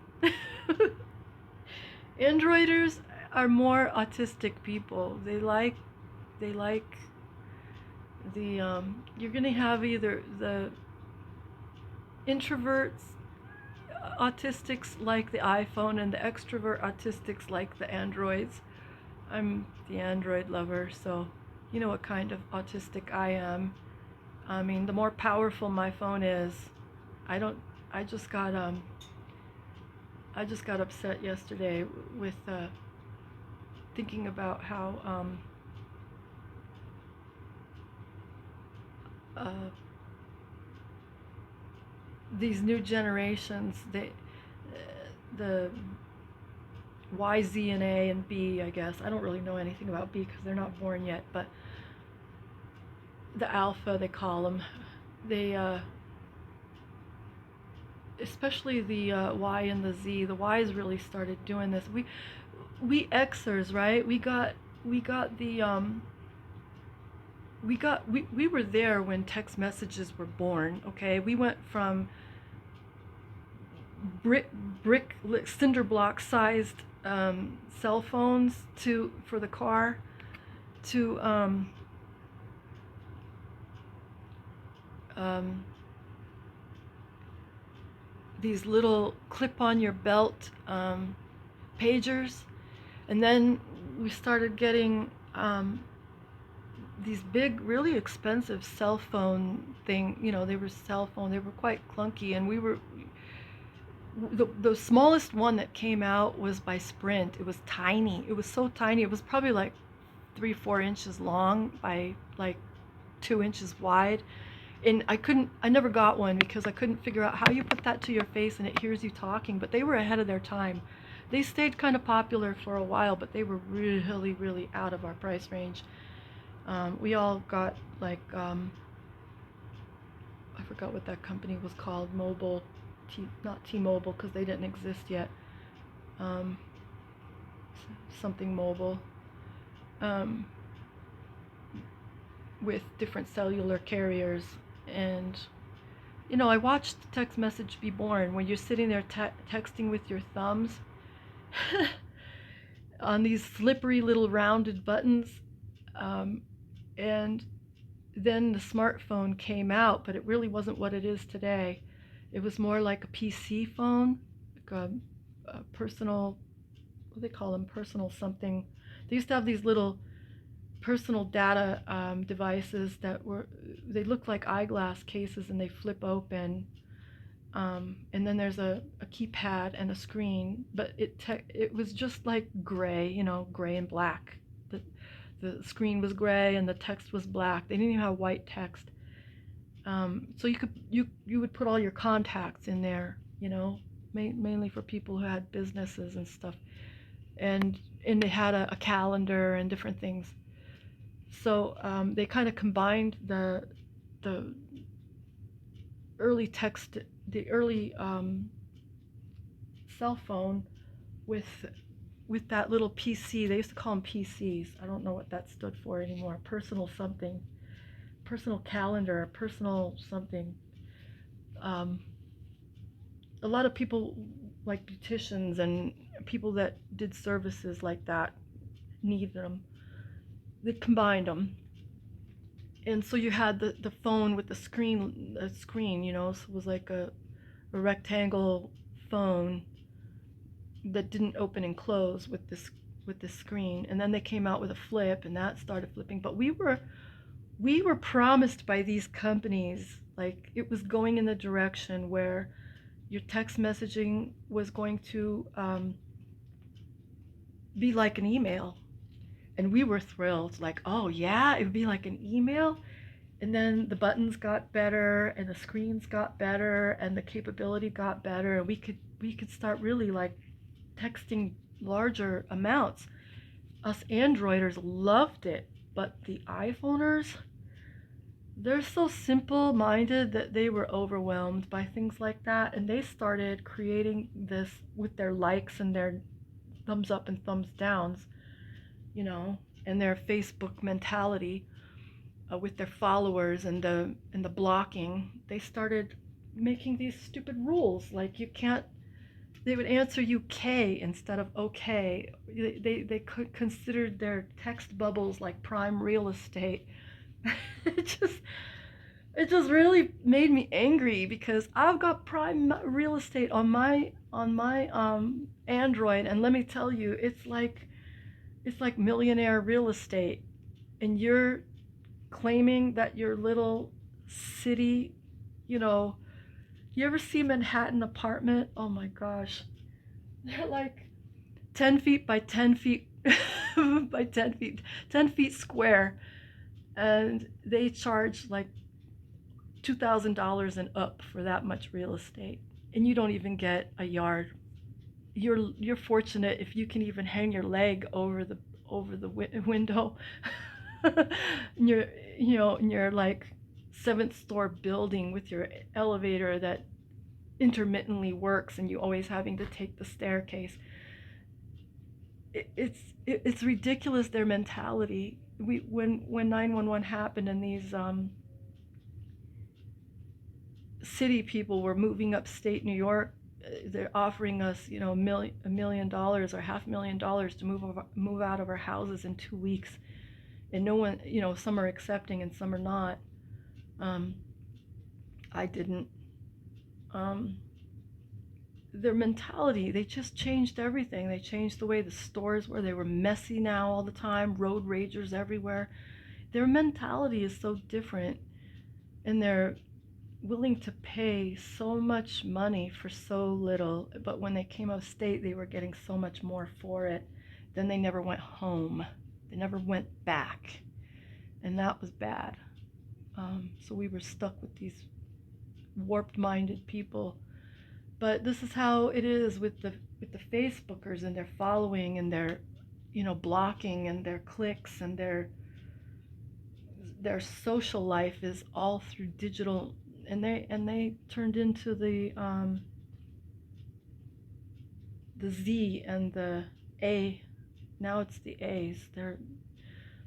Androiders are more autistic people. They like the you're gonna have either the introverts autistics like the iPhone and the extrovert autistics like the Androids. I'm the Android lover, so you know what kind of autistic I am. I mean, the more powerful my phone is, I don't. I just got upset yesterday with thinking about how uh, these new generations, the Y, Z, and A and B, I guess. I don't really know anything about B because they're not born yet, but the alpha, they call them. They, especially the Y and the Z, the Y's really started doing this. We Xers, right? We were there when text messages were born, okay? We went from brick cinder block sized cell phones for the car to these little clip on your belt pagers, and then we started getting these big, really expensive cell phone thing. They were cell phone. They were quite clunky, and the smallest one that came out was by Sprint. It was tiny. It was so tiny. It was probably like 3-4 inches long by like 2 inches wide. And I never got one because I couldn't figure out how you put that to your face and it hears you talking. But they were ahead of their time. They stayed kind of popular for a while, but they were really, really out of our price range. We all got like I forgot what that company was called. Not T-Mobile because they didn't exist yet. Something mobile. With different cellular carriers. And I watched the text message be born when you're sitting there texting with your thumbs on these slippery little rounded buttons. And then the smartphone came out, but it really wasn't what it is today. It was more like a PC phone, like a personal, what do they call them, personal something. They used to have these little personal data devices they look like eyeglass cases and they flip open. And then there's a keypad and a screen, but it was just like gray, gray and black. The screen was gray and the text was black. They didn't even have white text. So you would put all your contacts in there, mainly for people who had businesses and stuff. And they had a calendar and different things. So they kind of combined the early cell phone with that little PC. They used to call them PCs. I don't know what that stood for anymore. Personal something. personal calendar, a personal something. Um, a lot of people, like beauticians and people that did services like that, needed them. They combined them, and so you had the phone with the screen, so it was like a rectangle phone that didn't open and close with this screen, and then they came out with a flip, and that started flipping. But we were promised by these companies, like, it was going in the direction where your text messaging was going to be like an email, and we were thrilled, like, oh yeah, it would be like an email. And then the buttons got better, and the screens got better, and the capability got better, and we could start really, like, texting larger amounts. Us Androiders loved it, but the iPhoners, they're so simple minded that they were overwhelmed by things like that, and they started creating this with their likes and their thumbs up and thumbs downs, you know, and their Facebook mentality, with their followers and the blocking. They started making these stupid rules, like, you can't. They would answer you K instead of okay. They considered their text bubbles like prime real estate. it just it just really made me angry, because I've got prime real estate on my Android, and let me tell you, it's like millionaire real estate, and you're claiming that your little city, you know, you ever see Manhattan apartment? Oh my gosh. They're like 10 feet by 10 feet by 10 feet, 10 feet square. And they charge like $2,000 and up for that much real estate. And you don't even get a yard. You're fortunate if you can even hang your leg over the window. and you're in your like seventh store building with your elevator that intermittently works, and you always having to take the staircase. It's ridiculous, their mentality. When 911 happened, and these city people were moving upstate New York, they're offering us, $1 million or $500,000 to move out of our houses in 2 weeks, and no one, some are accepting and some are not. Um, I didn't. Um, their mentality, they just changed everything. They changed the way the stores were. They were messy now all the time, road ragers everywhere. Their mentality is so different, and they're willing to pay so much money for so little. But when they came of state, they were getting so much more for it. Then they never went home. They never went back. And that was bad. So we were stuck with these warped-minded people. But this is how it is with the Facebookers and their following and their, blocking and their clicks, and their social life is all through digital, and they turned into the Z and the A. Now it's the A's.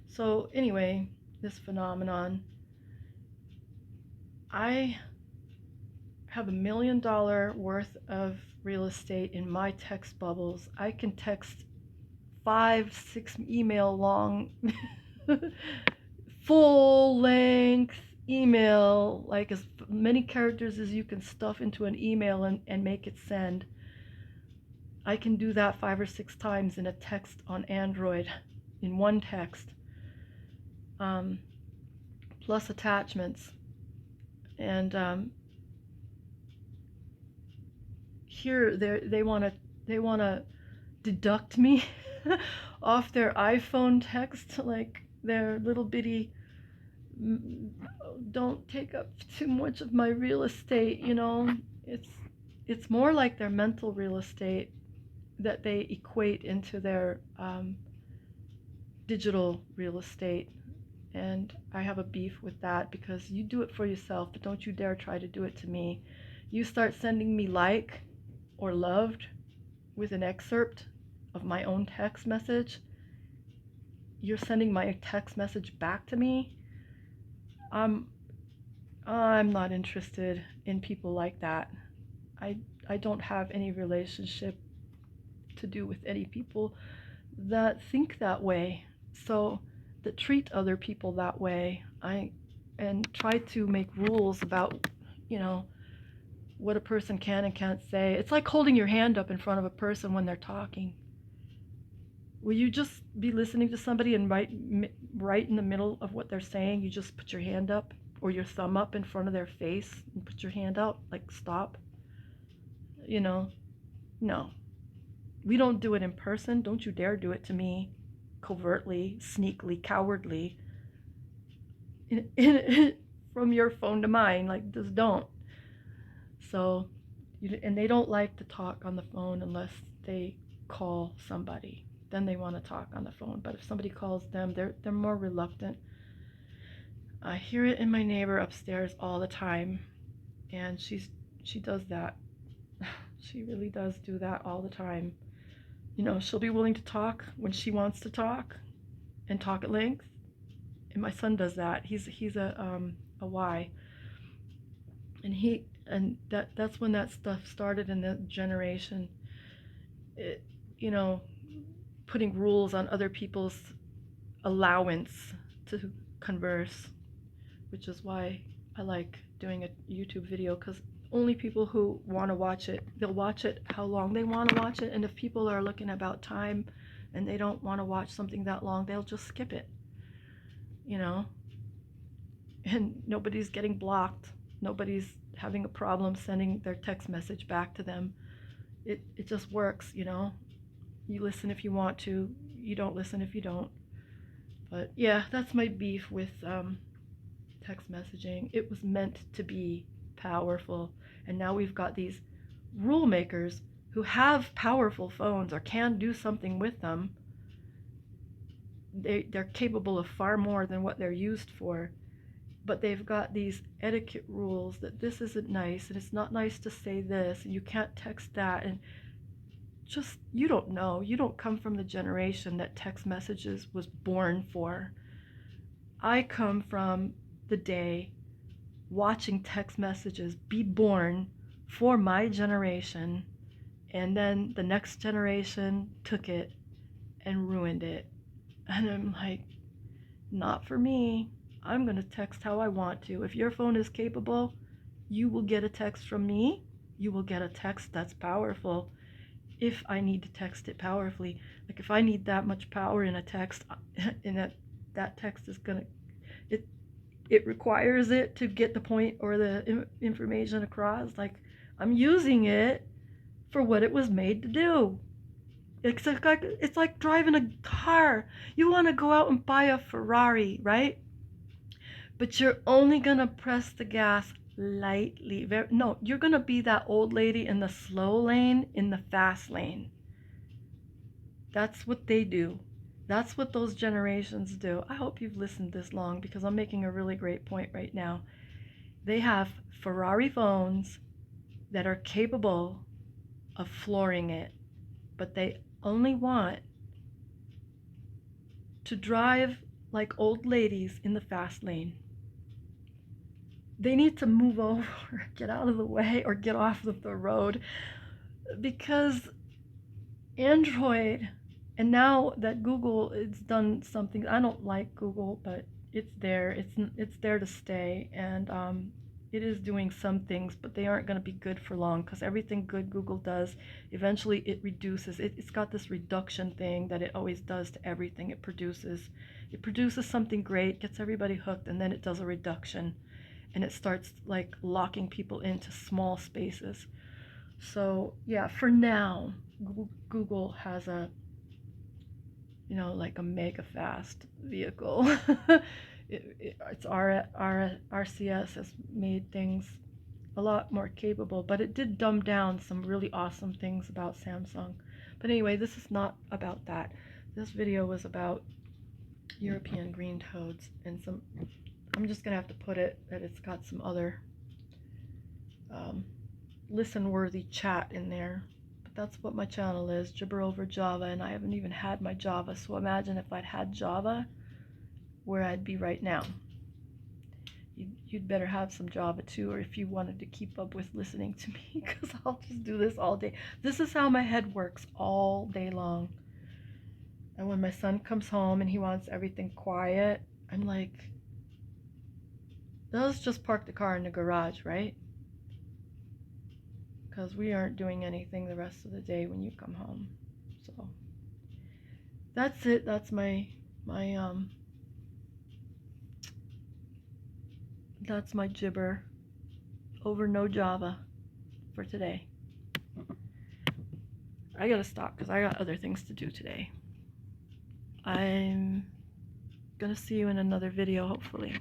So anyway, this phenomenon. I have $1 million worth of real estate in my text bubbles. I can text 5, 6 email long, full length email, like as many characters as you can stuff into an email and make it send. I can do that 5 or 6 times in a text on Android, in one text, plus attachments. And here they want to deduct me off their iPhone text, like their little bitty, don't take up too much of my real estate. It's more like their mental real estate that they equate into their digital real estate. And I have a beef with that, because you do it for yourself, but don't you dare try to do it to me. You start sending me like or loved with an excerpt of my own text message, you're sending my text message back to me. I'm I'm not interested in people like that. I I don't have any relationship to do with any people that think that way. So that treat other people that way. I and try to make rules about, you know, what a person can and can't say. It's like holding your hand up in front of a person when they're talking. Will you just be listening to somebody and right in the middle of what they're saying, you just put your hand up or your thumb up in front of their face and put your hand out like stop? You know, no. We don't do it in person. Don't you dare do it to me covertly, sneakily, cowardly from your phone to mine. Like, just don't. So, and they don't like to talk on the phone unless they call somebody. Then they want to talk on the phone. But if somebody calls them, they're more reluctant. I hear it in my neighbor upstairs all the time, and she does that. She really does do that all the time. You know, she'll be willing to talk when she wants to talk and talk at length. And my son does that. He's a Y, and that's when that stuff started in the generation. It, you know, putting rules on other people's allowance to converse, which is why I like doing a YouTube video, because only people who want to watch it, they'll watch it how long they want to watch it. And if people are looking about time and they don't want to watch something that long, they'll just skip it, you know? And nobody's getting blocked. Nobody's having a problem sending their text message back to them. It just works, you know? You listen if you want to, you don't listen if you don't. But yeah, that's my beef with text messaging. It was meant to be powerful, and now we've got these rule makers who have powerful phones or can do something with them. They're capable of far more than what they're used for, but they've got these etiquette rules that this isn't nice and it's not nice to say this and you can't text that. And just, you don't know, you don't come from the generation that text messages was born for. I come from the day watching text messages be born for my generation, and then the next generation took it and ruined it. And I'm like, not for me. I'm going to text how I want to. If your phone is capable, you will get a text from me. You will get a text that's powerful. If I need to text it powerfully, like if I need that much power in a text, and that text is going to, it requires it to get the point or the information across. Like, I'm using it for what it was made to do. It's like driving a car. You want to go out and buy a Ferrari, right? But you're only going to press the gas lightly. No, you're going to be that old lady in the slow lane, in the fast lane. That's what they do. That's what those generations do. I hope you've listened this long, because I'm making a really great point right now. They have Ferrari phones that are capable of flooring it, but they only want to drive like old ladies in the fast lane. They need to move over, get out of the way, or get off of the road, because Android, and now that Google has done something, I don't like Google, but it's there. It's there to stay, and it is doing some things, but they aren't going to be good for long, because everything good Google does, eventually it reduces. It's got this reduction thing that it always does to everything it produces. It produces something great, gets everybody hooked, and then it does a reduction, and it starts like locking people into small spaces. So yeah, for now, Google has a, you know, like a mega fast vehicle. It's RCS has made things a lot more capable, but it did dumb down some really awesome things about Samsung. But anyway, this is not about that. This video was about European green toads, and some, I'm just gonna have to put it that it's got some other listen-worthy chat in there. But that's what my channel is, Gibber over Java, and I haven't even had my Java, so imagine if I'd had Java, where I'd be right now. you'd better have some Java too, or if you wanted to keep up with listening to me, because I'll just do this all day. This is how my head works all day long. And when my son comes home and he wants everything quiet, I'm like, let's just park the car in the garage, right? Because we aren't doing anything the rest of the day when you come home. So that's it. That's my that's my gibber over no Java for today. I gotta stop because I got other things to do today. I'm gonna see you in another video, hopefully.